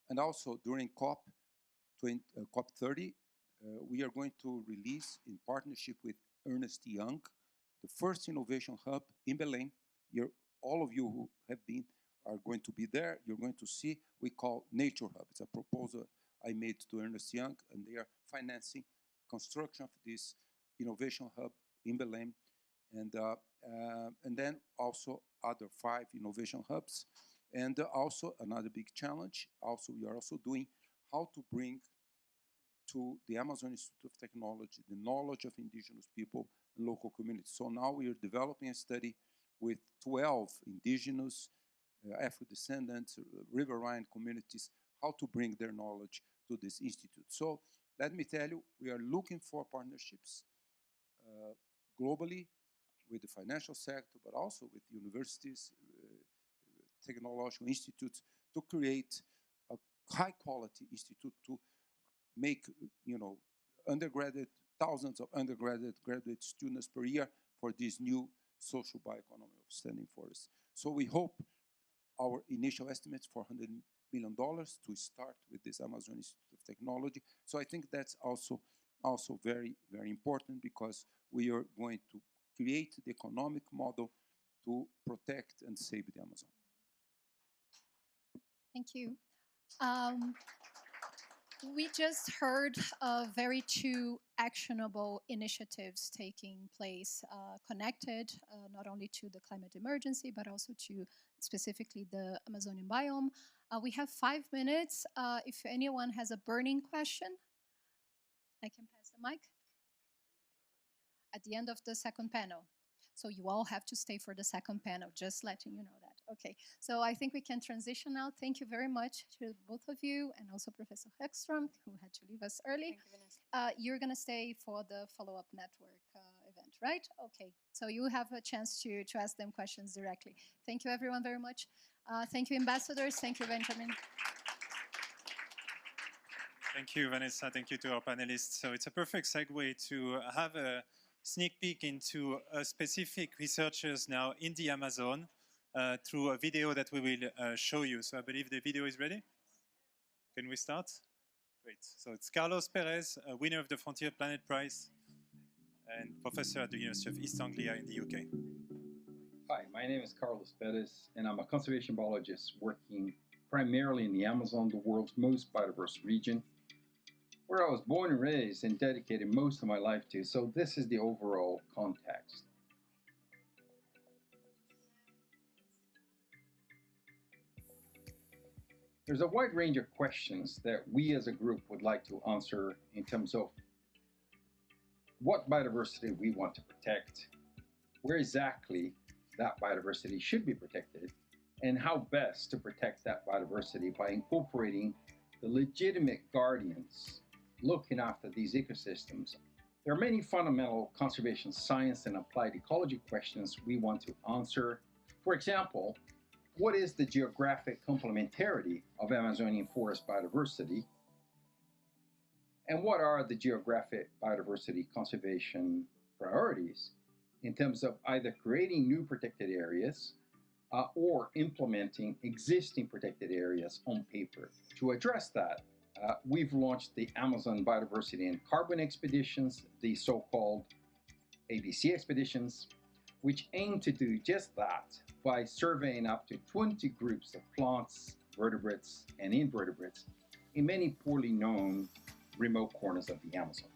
Speaker 7: And also during COP30, we are going to release, in partnership with Ernst Young, the first innovation hub in Belém. All of you who have been are going to be there. You're going to see, we call Nature Hub. It's a proposal I made to Ernst Young, and they are financing construction of this innovation hub in Belém. And then also other 5 innovation hubs. And also another big challenge, we are also doing how to bring to the Amazon Institute of Technology the knowledge of indigenous people and local communities. So now we are developing a study with 12 indigenous, Afro-descendants, riverine communities, how to bring their knowledge to this institute. So let me tell you, we are looking for partnerships globally with the financial sector, but also with universities, technological institutes, to create a high-quality institute to make, thousands of undergraduate, graduate students per year for this new social bioeconomy of standing forests. So we hope our initial estimates $400 million to start with this Amazon Institute of Technology. So I think that's also very, very important, because we are going to create the economic model to protect and save the Amazon.
Speaker 5: Thank you. We just heard very 2 actionable initiatives taking place, connected not only to the climate emergency, but also to specifically the Amazonian biome. We have 5 minutes. If anyone has a burning question, I can pass the mic at the end of the second panel. So you all have to stay for the second panel, just letting you know that. Okay, so I think we can transition now. Thank you very much to both of you, and also Professor Högström, who had to leave us early. You're going to stay for the follow-up network event, right? Okay, so you have a chance to ask them questions directly. Thank you, everyone, very much. Thank you, ambassadors. Thank you, Benjamin.
Speaker 2: Thank you, Vanessa. Thank you to our panelists. So it's a perfect segue to have a sneak peek into specific researchers now in the Amazon through a video that we will show you. So I believe the video is ready. Can we start? Great. So it's Carlos Perez, a winner of the Frontier Planet Prize and professor at the University of East Anglia in the UK.
Speaker 9: Hi, my name is Carlos Perez, and I'm a conservation biologist working primarily in the Amazon, the world's most biodiverse region, where I was born and raised and dedicated most of my life to. So this is the overall context. There's a wide range of questions that we as a group would like to answer in terms of what biodiversity we want to protect, where exactly that biodiversity should be protected, and how best to protect that biodiversity by incorporating the legitimate guardians looking after these ecosystems. There are many fundamental conservation science and applied ecology questions we want to answer. For example, what is the geographic complementarity of Amazonian forest biodiversity? And what are the geographic biodiversity conservation priorities in terms of either creating new protected areas or implementing existing protected areas on paper? To address that, we've launched the Amazon Biodiversity and Carbon Expeditions, the so-called ABC expeditions, which aim to do just that by surveying up to 20 groups of plants, vertebrates, and invertebrates in many poorly known remote corners of the Amazon.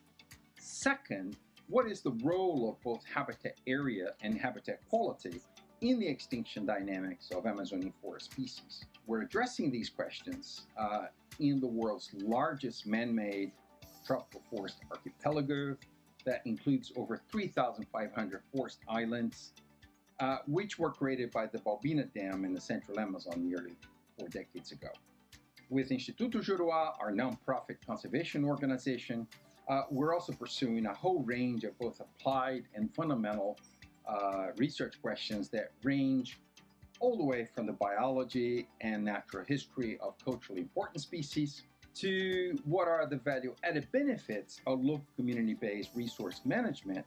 Speaker 9: Second, what is the role of both habitat area and habitat quality in the extinction dynamics of Amazonian forest species? We're addressing these questions in the world's largest man-made tropical forest archipelago that includes over 3,500 forest islands, which were created by the Balbina Dam in the central Amazon nearly 4 decades ago. With Instituto Juruá, our nonprofit conservation organization, we're also pursuing a whole range of both applied and fundamental research questions that range all the way from the biology and natural history of culturally important species to what are the value-added benefits of local community-based resource management,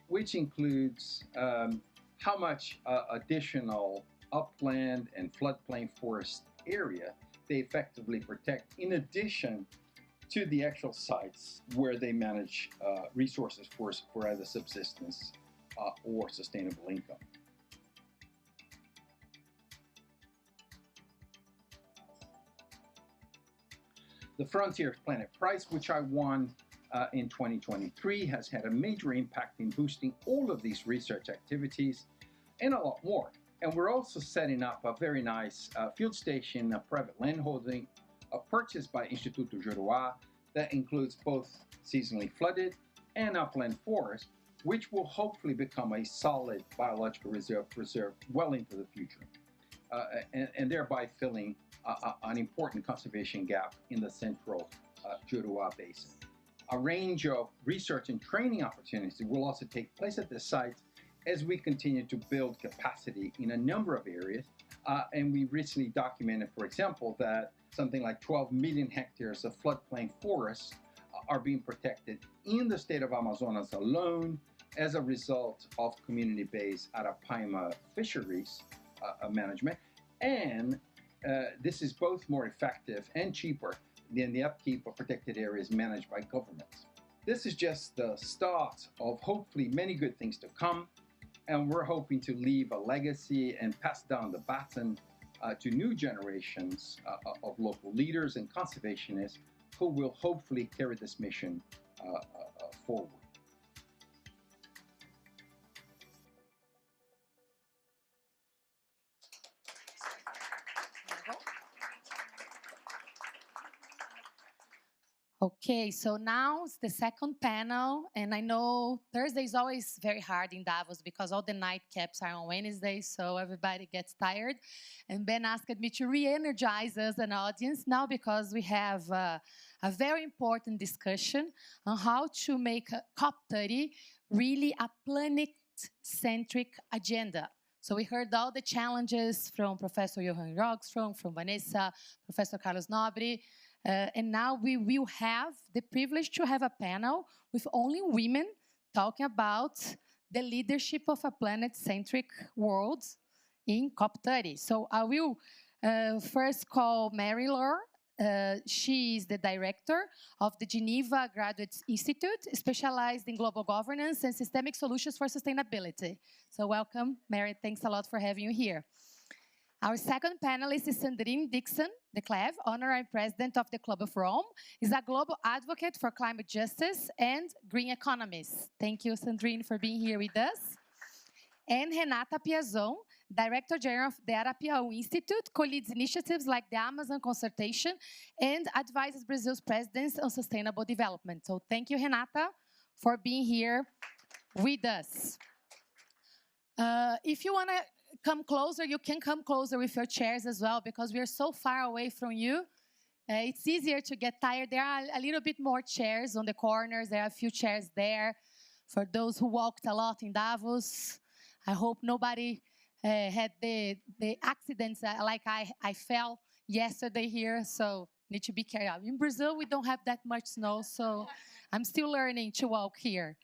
Speaker 9: which includes how much additional upland and floodplain forest area they effectively protect, in addition to the actual sites where they manage resources for either subsistence or sustainable income. The Frontiers Planet Prize, which I won in 2023, has had a major impact in boosting all of these research activities and a lot more. And we're also setting up a very nice field station, a private landholding, purchased by Instituto Juruá that includes both seasonally flooded and upland forests, which will hopefully become a solid biological reserve well into the future, and thereby filling an important conservation gap in the central Juruá Basin. A range of research and training opportunities will also take place at this site as we continue to build capacity in a number of areas. And we recently documented, for example, that something like 12 million hectares of floodplain forests are being protected in the state of Amazonas alone as a result of community-based Arapaima fisheries management. And this is both more effective and cheaper than the upkeep of protected areas managed by governments. This is just the start of hopefully many good things to come, and we're hoping to leave a legacy and pass down the baton to new generations of local leaders and conservationists who will hopefully carry this mission forward.
Speaker 10: Okay, so now it's the second panel, and I know Thursday is always very hard in Davos because all the nightcaps are on Wednesday, so everybody gets tired. And Ben asked me to re-energize us an audience now because we have a very important discussion on how to make COP30 really a planet-centric agenda. So we heard all the challenges from Professor Johan Rogström, from Vanessa, Professor Carlos Nobre, and now we will have the privilege to have a panel with only women talking about the leadership of a planet-centric world in COP30. So I will first call Mary Laure. She is the director of the Geneva Graduate Institute, specialized in global governance and systemic solutions for sustainability. So welcome, Mary. Thanks a lot for having you here. Our second panelist is Sandrine Dixon de Cleve, Honorary President of the Club of Rome, is a global advocate for climate justice and green economies. Thank you, Sandrine, for being here with us. And Renata Piazon, Director General of the Arapiaú Institute, co-leads initiatives like the Amazon Consultation and advises Brazil's presidents on sustainable development. So thank you, Renata, for being here with us. If you want to come closer, you can come closer with your chairs as well, because we are so far away from you. It's easier to get tired. There are a little bit more chairs on the corners. There are a few chairs there for those who walked a lot in Davos. I hope nobody had the accidents like I fell yesterday here, so need to be careful. In Brazil, we don't have that much snow, so I'm still learning to walk here.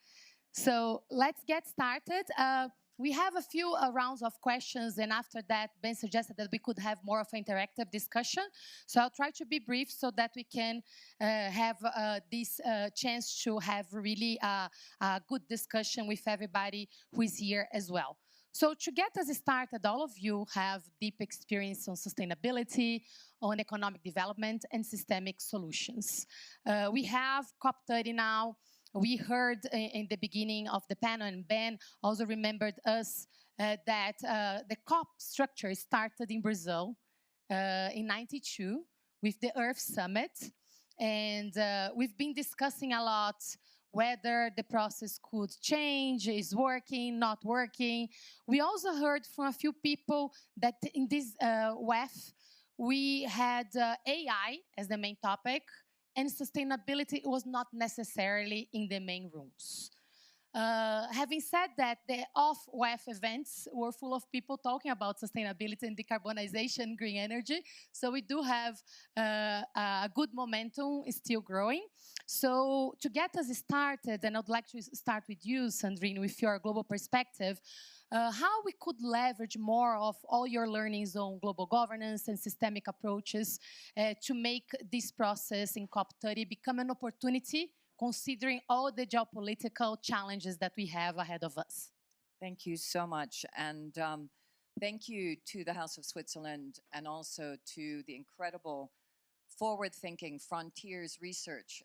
Speaker 10: So let's get started. We have a few rounds of questions, and after that, Ben suggested that we could have more of an interactive discussion. So I'll try to be brief so that we can have this chance to have really a good discussion with everybody who is here as well. So to get us started, all of you have deep experience on sustainability, on economic development, and systemic solutions. We have COP30 now. We heard in the beginning of the panel, and Ben also remembered us that the COP structure started in Brazil in '92 with the Earth Summit. And we've been discussing a lot whether the process could change, is working, not working. We also heard from a few people that in this WEF, we had AI as the main topic, and sustainability was not necessarily in the main rooms. Having said that, the off-WEF events were full of people talking about sustainability and decarbonization, green energy. So we do have a good momentum, is still growing. So to get us started, and I'd like to start with you, Sandrine, with your global perspective, how we could leverage more of all your learnings on global governance and systemic approaches to make this process in COP30 become an opportunity, considering all the geopolitical challenges that we have ahead of us.
Speaker 11: Thank you so much. And thank you to the House of Switzerland and also to the incredible forward-thinking Frontiers research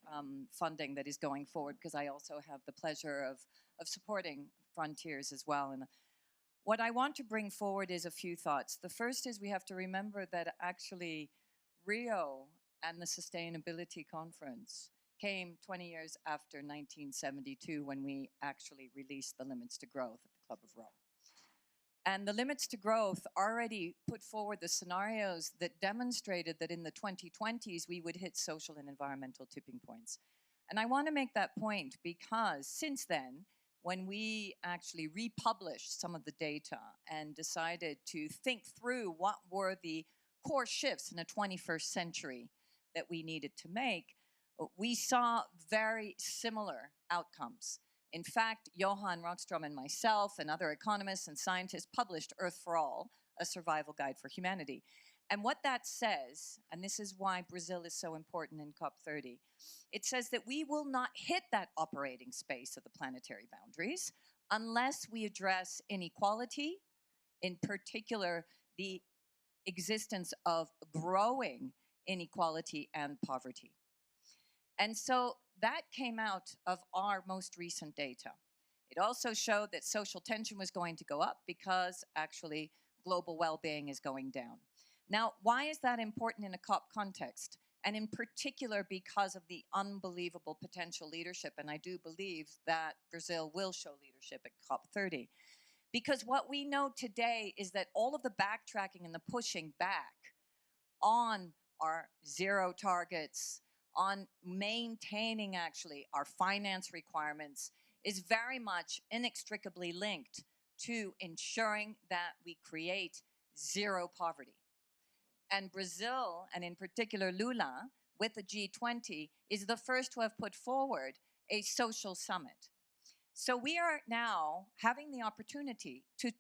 Speaker 11: funding that is going forward, because I also have the pleasure of supporting Frontiers as well. And what I want to bring forward is a few thoughts. The first is we have to remember that actually Rio and the Sustainability Conference came 20 years after 1972, when we actually released the Limits to Growth at the Club of Rome. And the Limits to Growth already put forward the scenarios that demonstrated that in the 2020s we would hit social and environmental tipping points. And I want to make that point because since then, when we actually republished some of the data and decided to think through what were the core shifts in the 21st century that we needed to make, we saw very similar outcomes. In fact, Johan Rockström and myself and other economists and scientists published Earth for All, a survival guide for humanity. And what that says, and this is why Brazil is so important in COP30, it says that we will not hit that operating space of the planetary boundaries unless we address inequality, in particular the existence of growing inequality and poverty. And so that came out of our most recent data. It also showed that social tension was going to go up because actually global well-being is going down. Now, why is that important in a COP context? And in particular, because of the unbelievable potential leadership, and I do believe that Brazil will show leadership at COP30. Because what we know today is that all of the backtracking and the pushing back on our zero targets, on maintaining actually our finance requirements, is very much inextricably linked to ensuring that we create zero poverty. And Brazil, and in particular Lula, with the G20, is the first to have put forward a social summit. So we are now having the opportunity to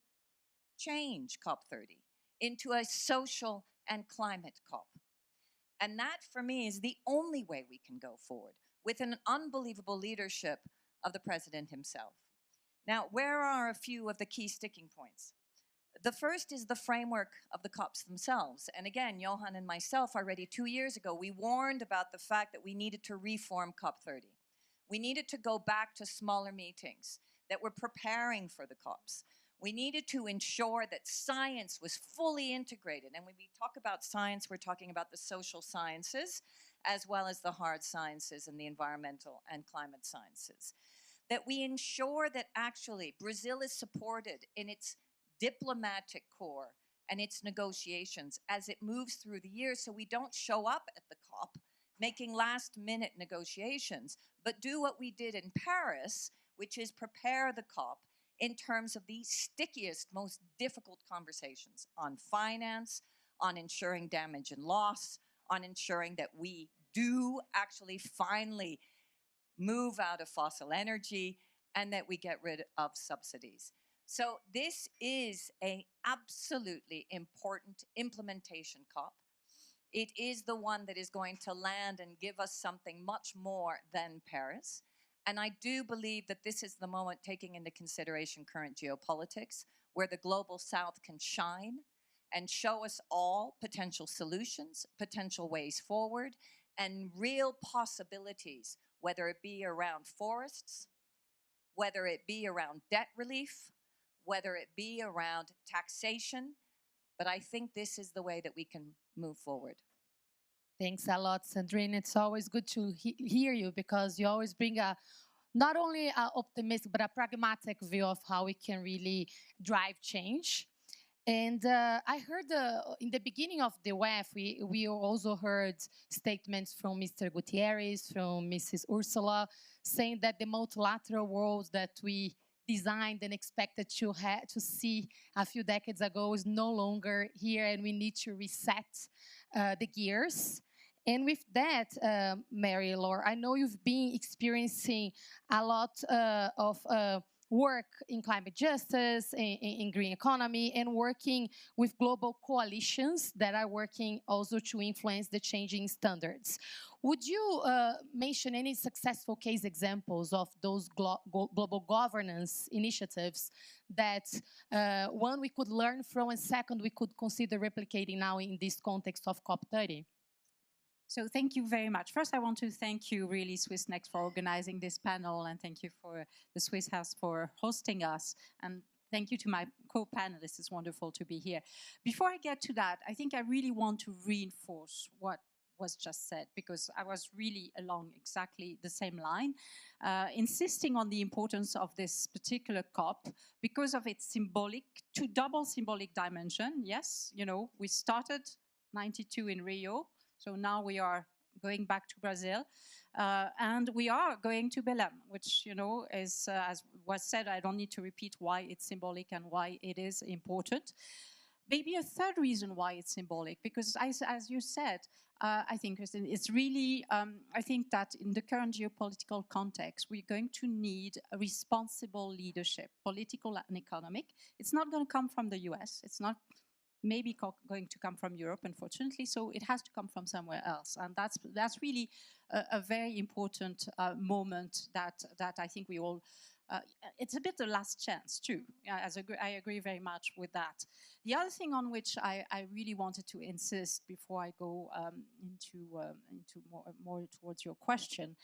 Speaker 11: change COP30 into a social and climate COP. And that, for me, is the only way we can go forward, with an unbelievable leadership of the president himself. Now, where are a few of the key sticking points? The first is the framework of the COPs themselves. And again, Johan and myself, already 2 years ago, we warned about the fact that we needed to reform COP30. We needed to go back to smaller meetings, that were preparing for the COPs. We needed to ensure that science was fully integrated. And when we talk about science, we're talking about the social sciences, as well as the hard sciences and the environmental and climate sciences. that we ensure that actually Brazil is supported in its diplomatic core and its negotiations as it moves through the year, so we don't show up at the COP making last-minute negotiations, but do what we did in Paris, which is prepare the COP in terms of the stickiest, most difficult conversations on finance, on ensuring damage and loss, on ensuring that we do actually finally move out of fossil energy and that we get rid of subsidies. So this is an absolutely important implementation COP. It is the one that is going to land and give us something much more than Paris. And I do believe that this is the moment, taking into consideration current geopolitics, where the global south can shine and show us all potential solutions, potential ways forward, and real possibilities, whether it be around forests, whether it be around debt relief, whether it be around taxation. But I think this is the way that we can move forward.
Speaker 10: Thanks a lot, Sandrine. It's always good to hear you, because you always bring a not only an optimistic but a pragmatic view of how we can really drive change. And I heard in the beginning of the WEF, we also heard statements from Mr. Gutierrez, from Mrs. Ursula, saying that the multilateral world that we designed and expected to see a few decades ago is no longer here, and we need to reset the gears. And with that, Mary-Laure, I know you've been experiencing a lot of work in climate justice, in green economy, and working with global coalitions that are working also to influence the changing standards. Would you mention any successful case examples of those global governance initiatives that, one, we could learn from, and second, we could consider replicating now in this context of COP30?
Speaker 12: So thank you very much. First, I want to thank you, really, Swissnex, for organizing this panel, and thank you for the Swiss House for hosting us. And thank you to my co-panelists. It's wonderful to be here. Before I get to that, I think I really want to reinforce what was just said, because I was really along exactly the same line, insisting on the importance of this particular COP because of its double symbolic dimension. Yes, you know, we started 92 in Rio. So now we are going back to Brazil, and we are going to Belém, which, you know, is, as was said, I don't need to repeat why it's symbolic and why it is important. Maybe a third reason why it's symbolic, because as you said, I think, Kristen, it's really, I think that in the current geopolitical context, we're going to need a responsible leadership, political and economic. It's not going to come from the US. It's not maybe going to come from Europe, unfortunately, so it has to come from somewhere else. And that's really a very important moment that I think we all, it's a bit the last chance too. I agree very much with that. The other thing on which I really wanted to insist before I go into more towards your question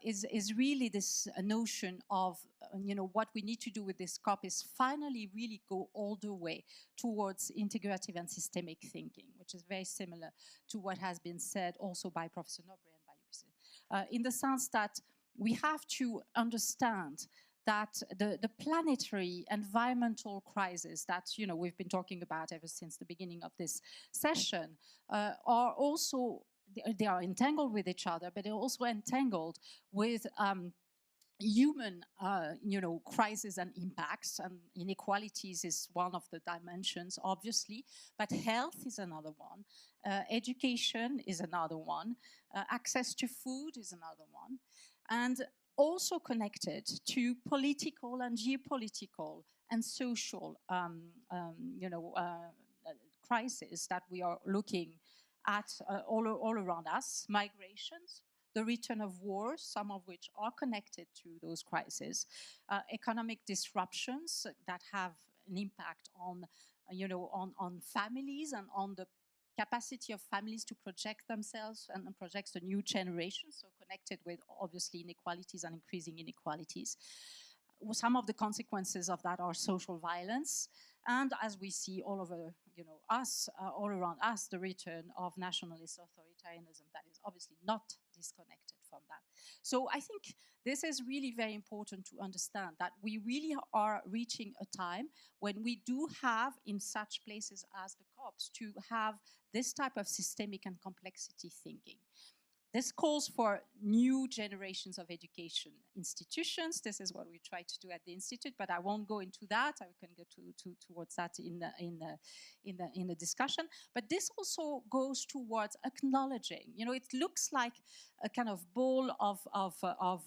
Speaker 12: is really this notion of, you know, what we need to do with this COP is finally really go all the way towards integrative and systemic thinking, which is very similar to what has been said also by Professor Nobre and by you, in the sense that we have to understand that the planetary environmental crisis that, you know, we've been talking about ever since the beginning of this session are also, they are entangled with each other, but they're also entangled with human, you know, crises and impacts, and inequalities is one of the dimensions, obviously, but health is another one, education is another one, access to food is another one, and also connected to political and geopolitical and social, you know, crises that we are looking at all around us, migrations, the return of wars, some of which are connected to those crises, economic disruptions that have an impact on, you know, on families and on the capacity of families to project themselves and project the new generation, so connected with obviously inequalities and increasing inequalities. Some of the consequences of that are social violence, and as we see all over, you know, us, all around us, the return of nationalist authoritarianism that is obviously not disconnected from that. So I think this is really very important to understand that we really are reaching a time when we do have, in such places as the COPs, to have this type of systemic and complexity thinking. This calls for new generations of education institutions. This is what we try to do at the Institute, but I won't go into that. I can go towards that in the discussion. But this also goes towards acknowledging. You know, it looks like a kind of ball of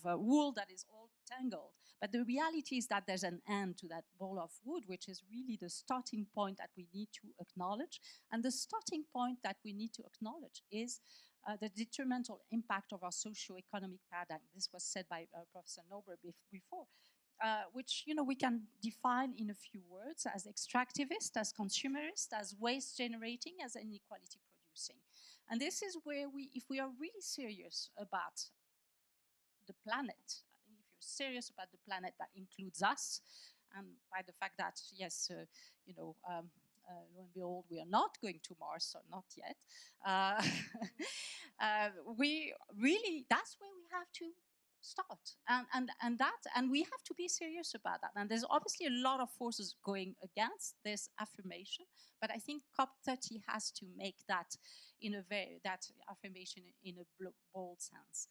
Speaker 12: wool that is all tangled. But the reality is that there's an end to that ball of wood, which is really the starting point that we need to acknowledge. And the starting point that we need to acknowledge is the detrimental impact of our socio-economic paradigm. This was said by Professor Nobre before, which we can define in a few words as extractivist, as consumerist, as waste generating, as inequality producing. And this is where if we are really serious about the planet, if you're serious about the planet, that includes us, and by the fact that, yes, lo and behold, we are not going to Mars, or not yet. We really, that's where we have to start, and we have to be serious about that. And there's obviously a lot of forces going against this affirmation, but I think COP30 has to make that that affirmation in a bold sense.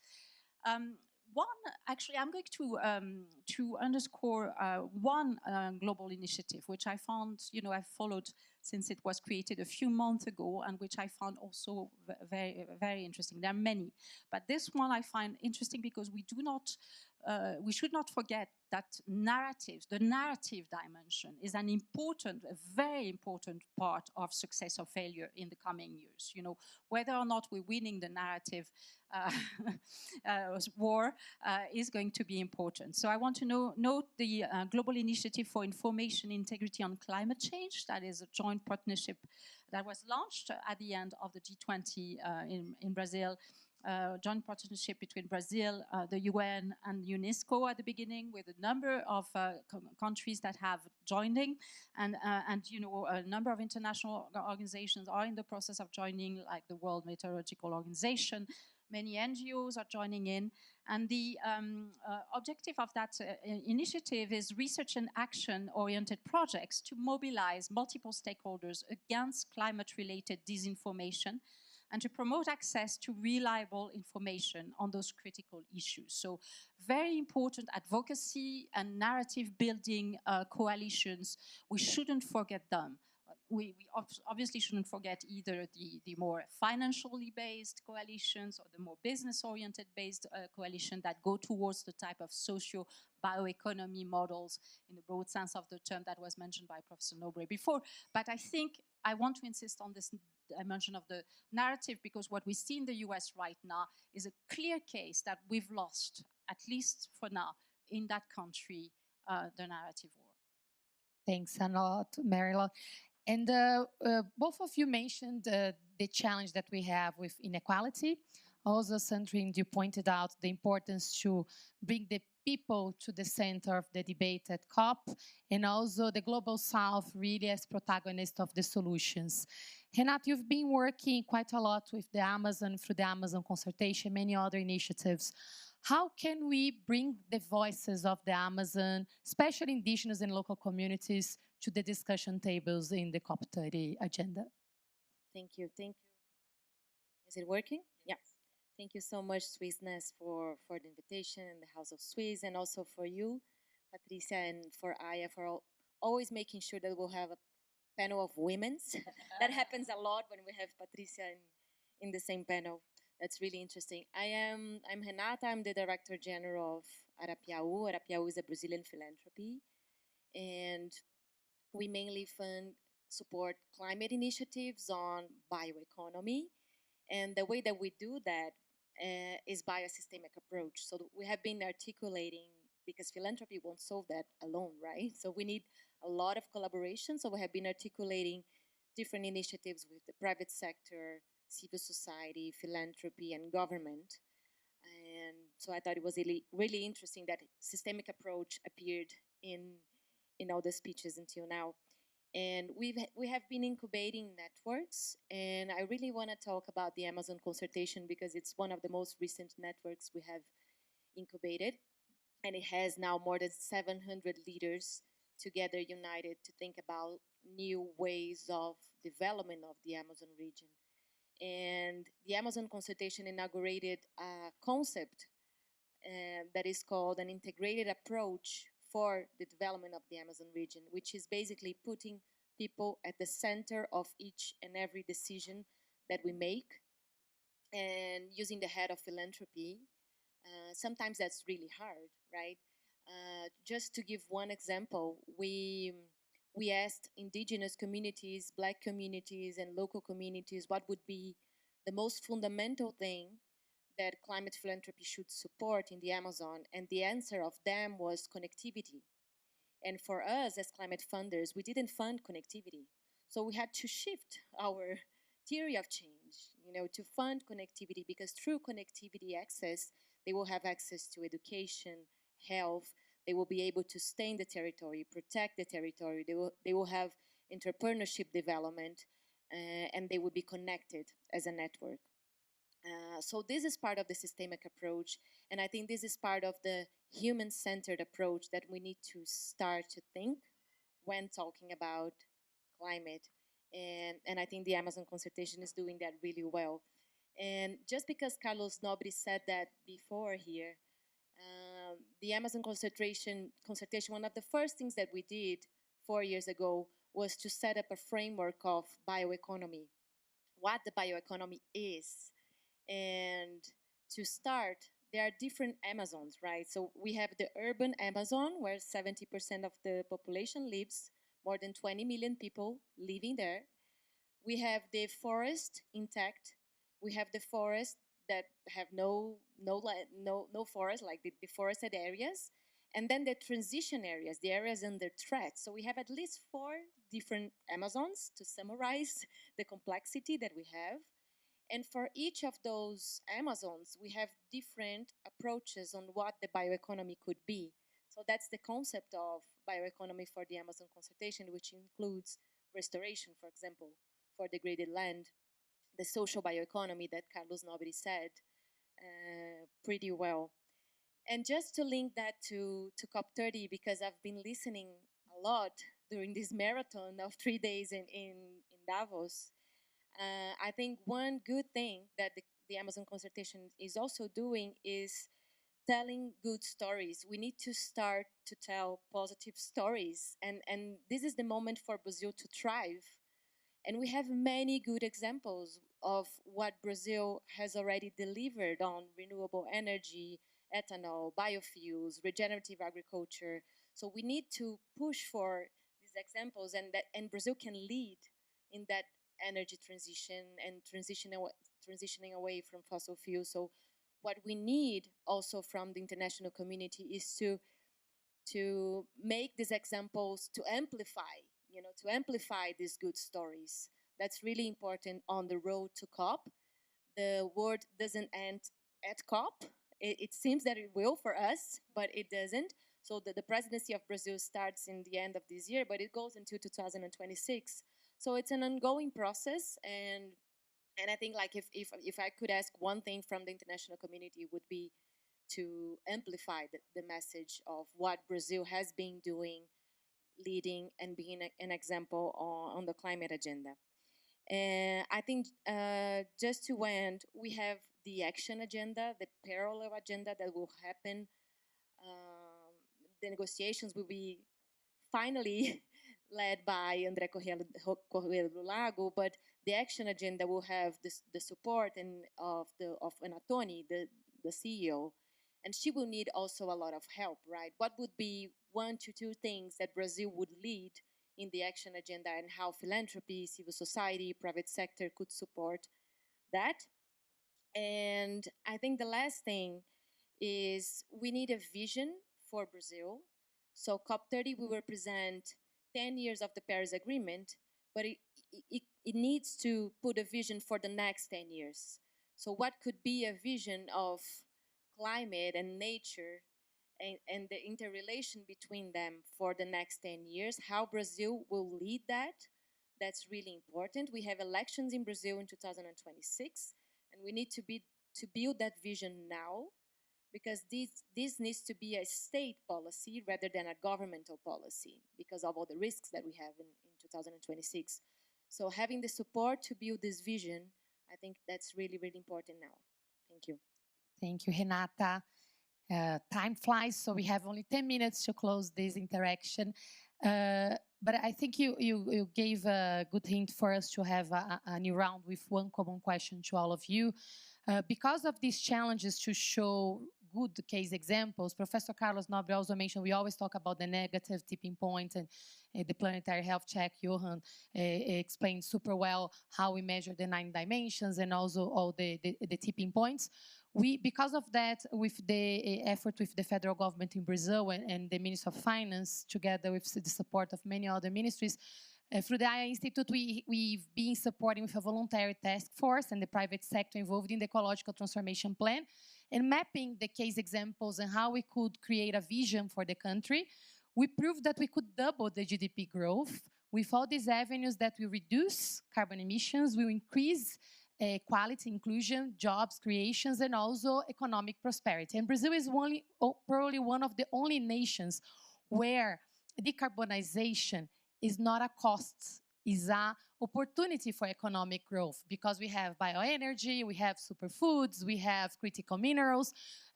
Speaker 12: Actually, I'm going to underscore one global initiative, which I found, I've followed since it was created a few months ago, and which I found also very, very interesting. There are many, but this one I find interesting because we should not forget that the narrative dimension is a very important part of success or failure in the coming years. Whether or not we're winning the narrative war is going to be important. So I want to note the Global Initiative for Information Integrity on Climate Change. That is a joint partnership that was launched at the end of the G20 in Brazil. Joint partnership between Brazil, the UN, and UNESCO at the beginning, with a number of countries that have joining, and a number of international organizations are in the process of joining, like the World Meteorological Organization. Many NGOs are joining in, and the objective of that initiative is research and action-oriented projects to mobilize multiple stakeholders against climate-related disinformation and to promote access to reliable information on those critical issues. So very important advocacy and narrative building coalitions. We shouldn't forget them. We obviously shouldn't forget either the more financially based coalitions or the more business-oriented based coalition that go towards the type of socio-bioeconomy models in the broad sense of the term that was mentioned by Professor Nobre before. But I think I want to insist on this dimension of the narrative, because what we see in the US right now is a clear case that we've lost, at least for now, in that country, the narrative war.
Speaker 10: Thanks a lot, Marilo. And both of you mentioned the challenge that we have with inequality. Also, Sandrine, you pointed out the importance to bring the people to the center of the debate at COP, and also the Global South really as protagonist of the solutions. Renat, you've been working quite a lot with the Amazon, through the Amazon consultation, many other initiatives. How can we bring the voices of the Amazon, especially indigenous and local communities, to the discussion tables in the COP30 agenda?
Speaker 13: Thank you. Is it working? Yeah. Thank you so much, Swissnex, for the invitation in the House of Swiss, and also for you, Patricia, and for Aya, for always making sure that we'll have a panel of women's. That happens a lot when we have Patricia in the same panel. That's really interesting. I'm Renata. I'm the Director General of Arapiaú. Arapiaú is a Brazilian philanthropy, and we mainly support climate initiatives on bioeconomy. And the way that we do that is by a systemic approach. So we have been articulating, because philanthropy won't solve that alone, right? So we need a lot of collaboration. So we have been articulating different initiatives with the private sector, civil society, philanthropy, and government. And so I thought it was really interesting that systemic approach appeared in all the speeches until now. And we have been incubating networks, and I really want to talk about the Amazon consultation because it's one of the most recent networks we have incubated, and it has now more than 700 leaders together united to think about new ways of development of the Amazon region. And the Amazon consultation inaugurated a concept that is called an integrated approach for the development of the Amazon region, which is basically putting people at the center of each and every decision that we make and using the head of philanthropy. Sometimes that's really hard, right? Just to give one example, we asked indigenous communities, Black communities, and local communities what would be the most fundamental thing that climate philanthropy should support in the Amazon, and the answer of them was connectivity. And for us as climate funders, we didn't fund connectivity. So we had to shift our theory of change, to fund connectivity, because through connectivity access, they will have access to education, health, they will be able to stay in the territory, protect the territory, they will have entrepreneurship development, and they will be connected as a network. So this is part of the systemic approach, and I think this is part of the human-centered approach that we need to start to think when talking about climate. And I think the Amazon consultation is doing that really well. And just because Carlos Nobre said that before here, the Amazon consultation, one of the first things that we did 4 years ago was to set up a framework of bioeconomy, what the bioeconomy is. And to start, there are different Amazons, right? So we have the urban Amazon, where 70% of the population lives, more than 20 million people living there. We have the forest intact. We have the forest that have no forest, like the forested areas. And then the transition areas, the areas under threat. So we have at least 4 different Amazons to summarize the complexity that we have. And for each of those Amazons, we have different approaches on what the bioeconomy could be. So that's the concept of bioeconomy for the Amazon consultation, which includes restoration, for example, for degraded land, the social bioeconomy that Carlos Nobre said pretty well. And just to link that to COP30, because I've been listening a lot during this marathon of 3 days in Davos, I think one good thing that the Amazon consultation is also doing is telling good stories. We need to start to tell positive stories. And this is the moment for Brazil to thrive. And we have many good examples of what Brazil has already delivered on renewable energy, ethanol, biofuels, regenerative agriculture. So we need to push for these examples, and Brazil can lead in that energy transition and transitioning away from fossil fuels. So what we need also from the international community is to make these examples, to amplify these good stories. That's really important on the road to COP. The world doesn't end at COP. It seems that it will for us, but it doesn't. So the presidency of Brazil starts in the end of this year, but it goes until 2026. So it's an ongoing process, and I think, like, if I could ask one thing from the international community, it would be to amplify the message of what Brazil has been doing, leading, and being an example on the climate agenda. And I think just to end, we have the action agenda, the parallel agenda that will happen. The negotiations will be finally led by André Correia do Lago, but the action agenda will have the support of Anatoni, the CEO, and she will need also a lot of help, right? What would be 1 to 2 things that Brazil would lead in the action agenda, and how philanthropy, civil society, private sector could support that? And I think the last thing is we need a vision for Brazil. So COP30 will represent 10 years of the Paris Agreement, but it needs to put a vision for the next 10 years. So what could be a vision of climate and nature and the interrelation between them for the next 10 years, how Brazil will lead that. That's really important. We have elections in Brazil in 2026, and we need to build that vision now, because this needs to be a state policy rather than a governmental policy because of all the risks that we have in 2026. So having the support to build this vision, I think that's really, really important now. Thank you.
Speaker 10: Thank you, Renata. Time flies, so we have only 10 minutes to close this interaction. But I think you gave a good hint for us to have a new round with one common question to all of you. Because of these challenges to show good case examples, Professor Carlos Nobre also mentioned we always talk about the negative tipping point, and the planetary health check. Johan explained super well how we measure the 9 dimensions and also all the tipping points. Because of that, with the effort with the federal government in Brazil and the Ministry of Finance, together with the support of many other ministries, through the IA Institute, we've been supporting with a voluntary task force and the private sector involved in the ecological transformation plan and mapping the case examples and how we could create a vision for the country. We proved that we could double the GDP growth with all these avenues that will reduce carbon emissions, will increase quality, inclusion, jobs creations, and also economic prosperity. And Brazil is probably one of the only nations where decarbonization is not a cost, is an opportunity for economic growth, because we have bioenergy, we have superfoods, we have critical minerals,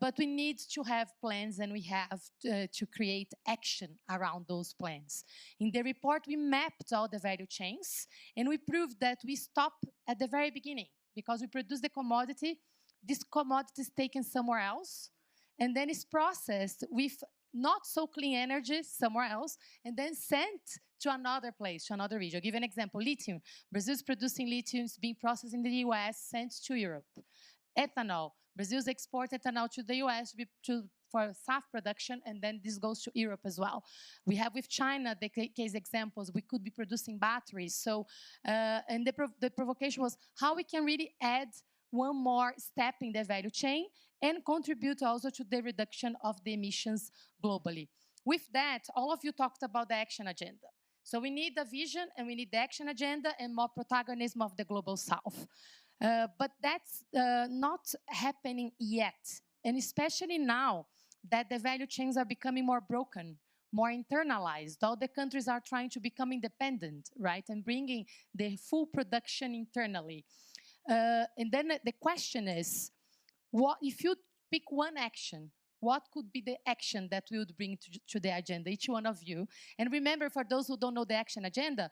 Speaker 10: but we need to have plans and we have to create action around those plans. In the report, we mapped all the value chains and we proved that we stop at the very beginning because we produce the commodity, this commodity is taken somewhere else, and then it's processed with not so clean energy somewhere else, and then sent to another place, to another region. I'll give you an example, lithium. Brazil is producing lithium, it's being processed in the US, sent to Europe. Ethanol, Brazil's export ethanol to the US for SAF production, and then this goes to Europe as well. We have with China the case examples. We could be producing batteries. So, and the provocation was how we can really add one more step in the value chain and contribute also to the reduction of the emissions globally. With that, all of you talked about the action agenda. So we need the vision and we need the action agenda and more protagonism of the Global South. But that's not happening yet. And especially now that the value chains are becoming more broken, more internalized. All the countries are trying to become independent, right? And bringing the full production internally. And then the question is, what if you pick one action, what could be the action that we would bring to the agenda, each one of you? And remember, for those who don't know the action agenda,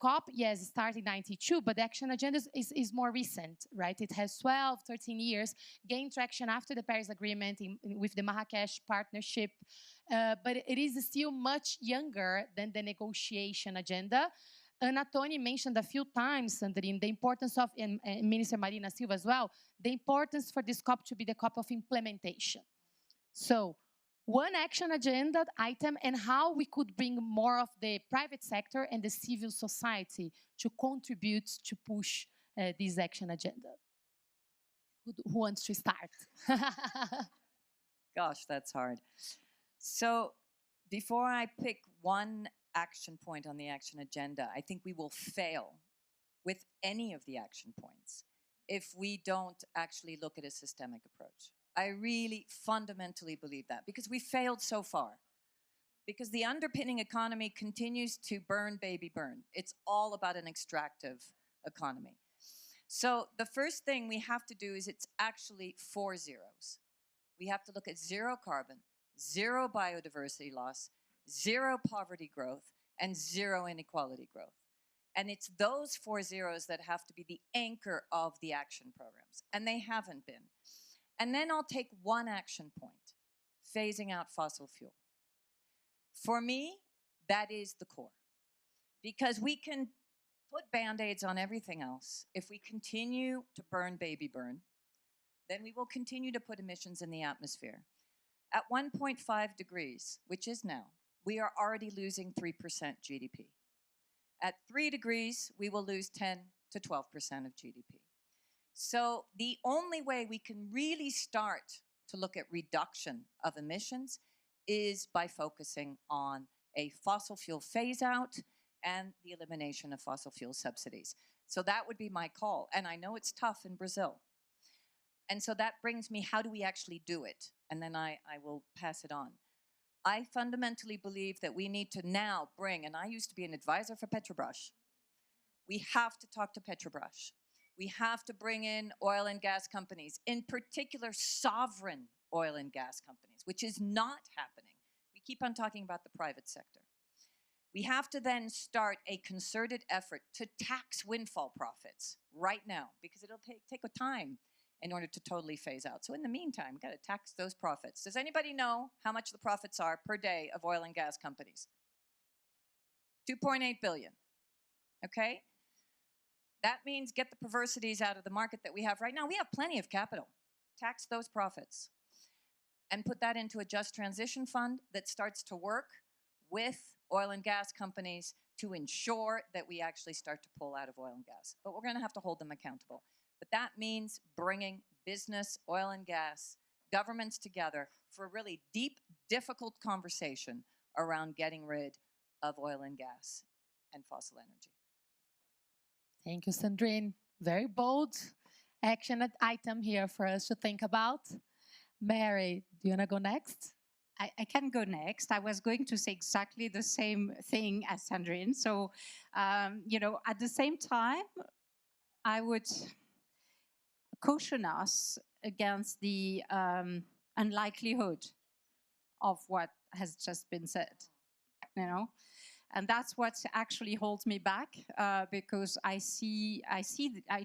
Speaker 10: COP, yes, started in 92, but the action agenda is more recent, right? It has 12, 13 years, gained traction after the Paris Agreement with the Marrakesh Partnership, but it is still much younger than the negotiation agenda. Ana Toni mentioned a few times, Sandrine, the importance of, and Minister Marina Silva as well, the importance for this COP to be the COP of implementation. So, one action agenda item and how we could bring more of the private sector and the civil society to contribute to push this action agenda. Who wants to start?
Speaker 11: Gosh, that's hard. So, before I pick one action point on the action agenda, I think we will fail with any of the action points if we don't actually look at a systemic approach. I really fundamentally believe that, because we failed so far. Because the underpinning economy continues to burn, baby, burn. It's all about an extractive economy. So the first thing we have to do is it's actually 4 zeros. We have to look at 0 carbon, 0 biodiversity loss, 0 poverty growth, and 0 inequality growth. And it's those 4 zeros that have to be the anchor of the action programs. And they haven't been. And then I'll take one action point, phasing out fossil fuel. For me, that is the core. Because we can put Band-Aids on everything else. If we continue to burn, baby, burn, then we will continue to put emissions in the atmosphere. At 1.5 degrees, which is now, we are already losing 3% GDP. At 3 degrees, we will lose 10 to 12% of GDP. So the only way we can really start to look at reduction of emissions is by focusing on a fossil fuel phase out and the elimination of fossil fuel subsidies. So that would be my call. And I know it's tough in Brazil. And so that brings me, how do we actually do it? And then I will pass it on. I fundamentally believe that we need to now bring, and I used to be an advisor for Petrobras. We have to talk to Petrobras. We have to bring in oil and gas companies, in particular sovereign oil and gas companies, which is not happening. We keep on talking about the private sector. We have to then start a concerted effort to tax windfall profits right now, because it'll take a time in order to totally phase out. So in the meantime, we've got to tax those profits. Does anybody know how much the profits are per day of oil and gas companies? 2.8 billion, okay? That means get the perversities out of the market that we have right now. We have plenty of capital. Tax those profits and put that into a just transition fund that starts to work with oil and gas companies to ensure that we actually start to pull out of oil and gas. But we're going to have to hold them accountable. But that means bringing business, oil and gas, governments together for a really deep, difficult conversation around getting rid of oil and gas and fossil energy.
Speaker 10: Thank you, Sandrine. Very bold action item here for us to think about. Mary, do you want to go next?
Speaker 12: I can go next. I was going to say exactly the same thing as Sandrine. So, at the same time, I would caution us against the unlikelihood of what has just been said, And that's what actually holds me back, because I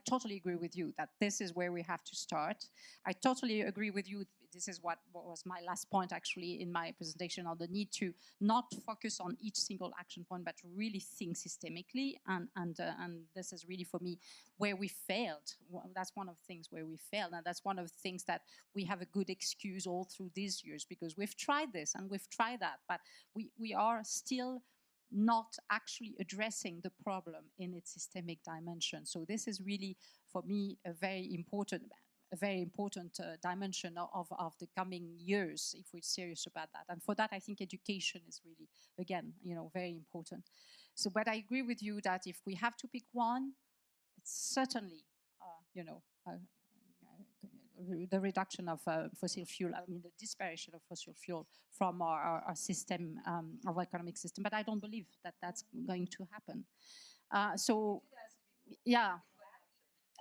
Speaker 12: totally agree with you that this is where we have to start. I totally agree with you. This is what was my last point actually in my presentation, on the need to not focus on each single action point, but to really think systemically. And this is really for me where we failed. That's one of the things where we failed, and that's one of the things that we have a good excuse all through these years, because we've tried this and we've tried that, but we are still not actually addressing the problem in its systemic dimension. So this is really, for me, a very important dimension of the coming years, if we're serious about that. And for that, I think education is really, again, very important. So, but I agree with you that if we have to pick one, it's certainly, the reduction of fossil fuel, the disparity of fossil fuel from our system, our economic system. But I don't believe that that's going to happen. Yeah.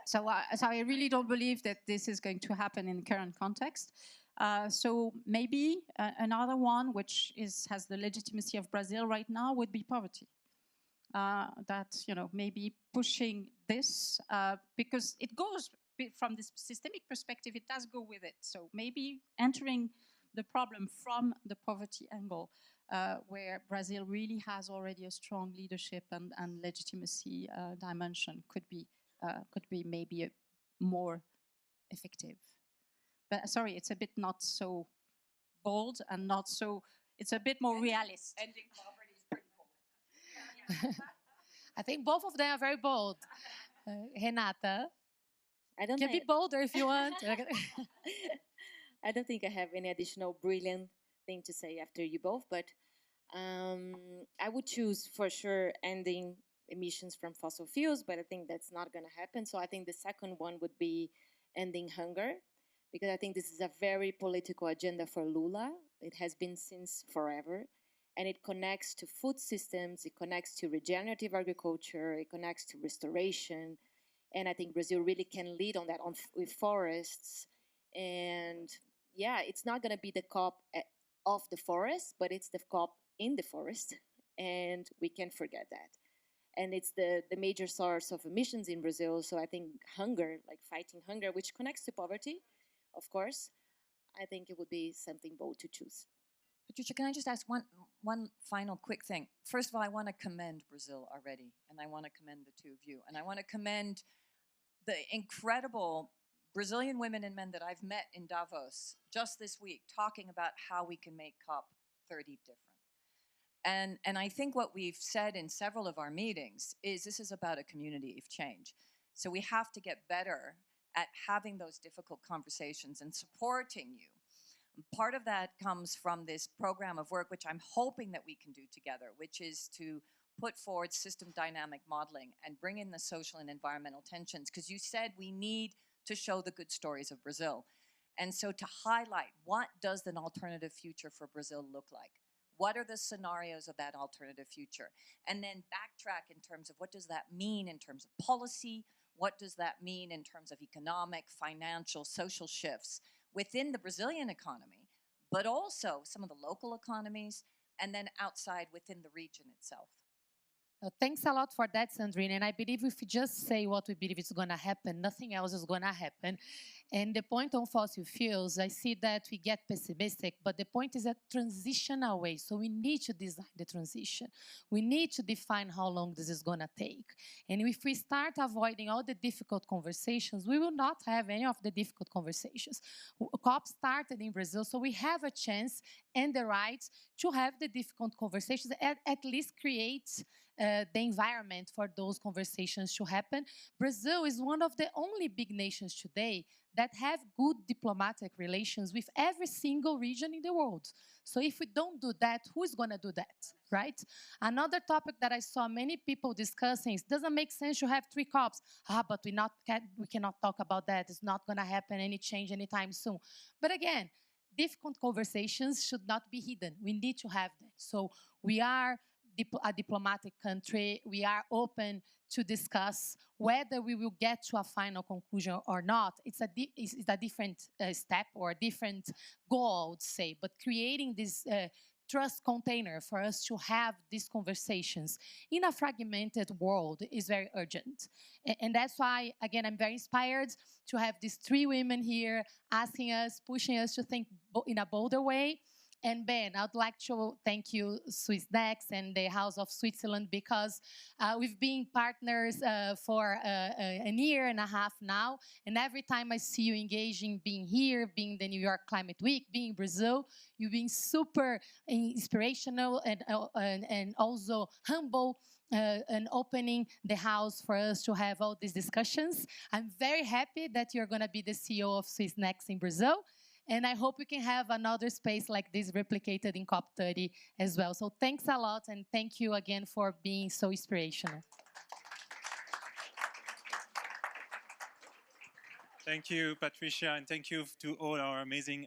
Speaker 12: So I really don't believe that this is going to happen in the current context. So maybe another one, which has the legitimacy of Brazil right now, would be poverty. That, maybe pushing this, because it goes, from this systemic perspective, it does go with it. So maybe entering the problem from the poverty angle, where Brazil really has already a strong leadership and legitimacy dimension, could be maybe more effective. But sorry, it's a bit not so bold and not so. It's a bit more realist.
Speaker 11: Ending poverty is pretty bold.
Speaker 10: I think both of them are very bold. Renata,
Speaker 13: I don't
Speaker 10: can be bolder if you want.
Speaker 13: I don't think I have any additional brilliant thing to say after you both, but I would choose for sure ending emissions from fossil fuels, but I think that's not going to happen. So I think the second one would be ending hunger, because I think this is a very political agenda for Lula. It has been since forever, and it connects to food systems, it connects to regenerative agriculture, it connects to restoration, and I think Brazil really can lead on that with forests. And yeah, it's not going to be the COP of the forest, but it's the COP in the forest, and we can't forget that. And it's the major source of emissions in Brazil. So I think hunger, like fighting hunger, which connects to poverty, of course, I think it would be something bold to choose.
Speaker 11: Patricia, can I just ask one final quick thing? First of all, I want to commend Brazil already, and I want to commend the two of you. And I want to commend the incredible Brazilian women and men that I've met in Davos just this week, talking about how we can make COP30 different. And I think what we've said in several of our meetings is this is about a community of change. So we have to get better at having those difficult conversations and supporting you Part of that comes from this program of work, which I'm hoping that we can do together, which is to put forward system dynamic modeling and bring in the social and environmental tensions, because you said we need to show the good stories of Brazil. And so to highlight, what does an alternative future for Brazil look like? What are the scenarios of that alternative future? And then backtrack in terms of what does that mean in terms of policy? What does that mean in terms of economic, financial, social shifts within the Brazilian economy, but also some of the local economies, and then outside within the region itself?
Speaker 10: Thanks a lot for that, Sandrine. And I believe if we just say what we believe is going to happen, nothing else is going to happen. And the point on fossil fuels, I see that we get pessimistic, but the point is a transition away. So we need to design the transition. We need to define how long this is going to take. And if we start avoiding all the difficult conversations, we will not have any of the difficult conversations. COP started in Brazil, so we have a chance and the right to have the difficult conversations, at least create the environment for those conversations to happen. Brazil is one of the only big nations today that have good diplomatic relations with every single region in the world. So if we don't do that, who's going to do that, right? Another topic that I saw many people discussing is, doesn't make sense to have 3 COPs. But we cannot talk about that. It's not going to happen any change anytime soon. But again, difficult conversations should not be hidden. We need to have them. So we are a diplomatic country. We are open to discuss whether we will get to a final conclusion or not. It's a different step or a different goal, I would say. But creating this trust container for us to have these conversations in a fragmented world is very urgent. And that's why, again, I'm very inspired to have these 3 women here asking us, pushing us to think in a bolder way. And Ben, I'd like to thank you, Swissnex and the House of Switzerland, because we've been partners for a year and a half now. And every time I see you engaging, being here, being the New York Climate Week, being in Brazil, you've been super inspirational and also humble and opening the house for us to have all these discussions. I'm very happy that you're going to be the CEO of Swissnex in Brazil. And I hope we can have another space like this replicated in COP30 as well. So thanks a lot, and thank you again for being so inspirational.
Speaker 2: Thank you, Patricia, and thank you to all our amazing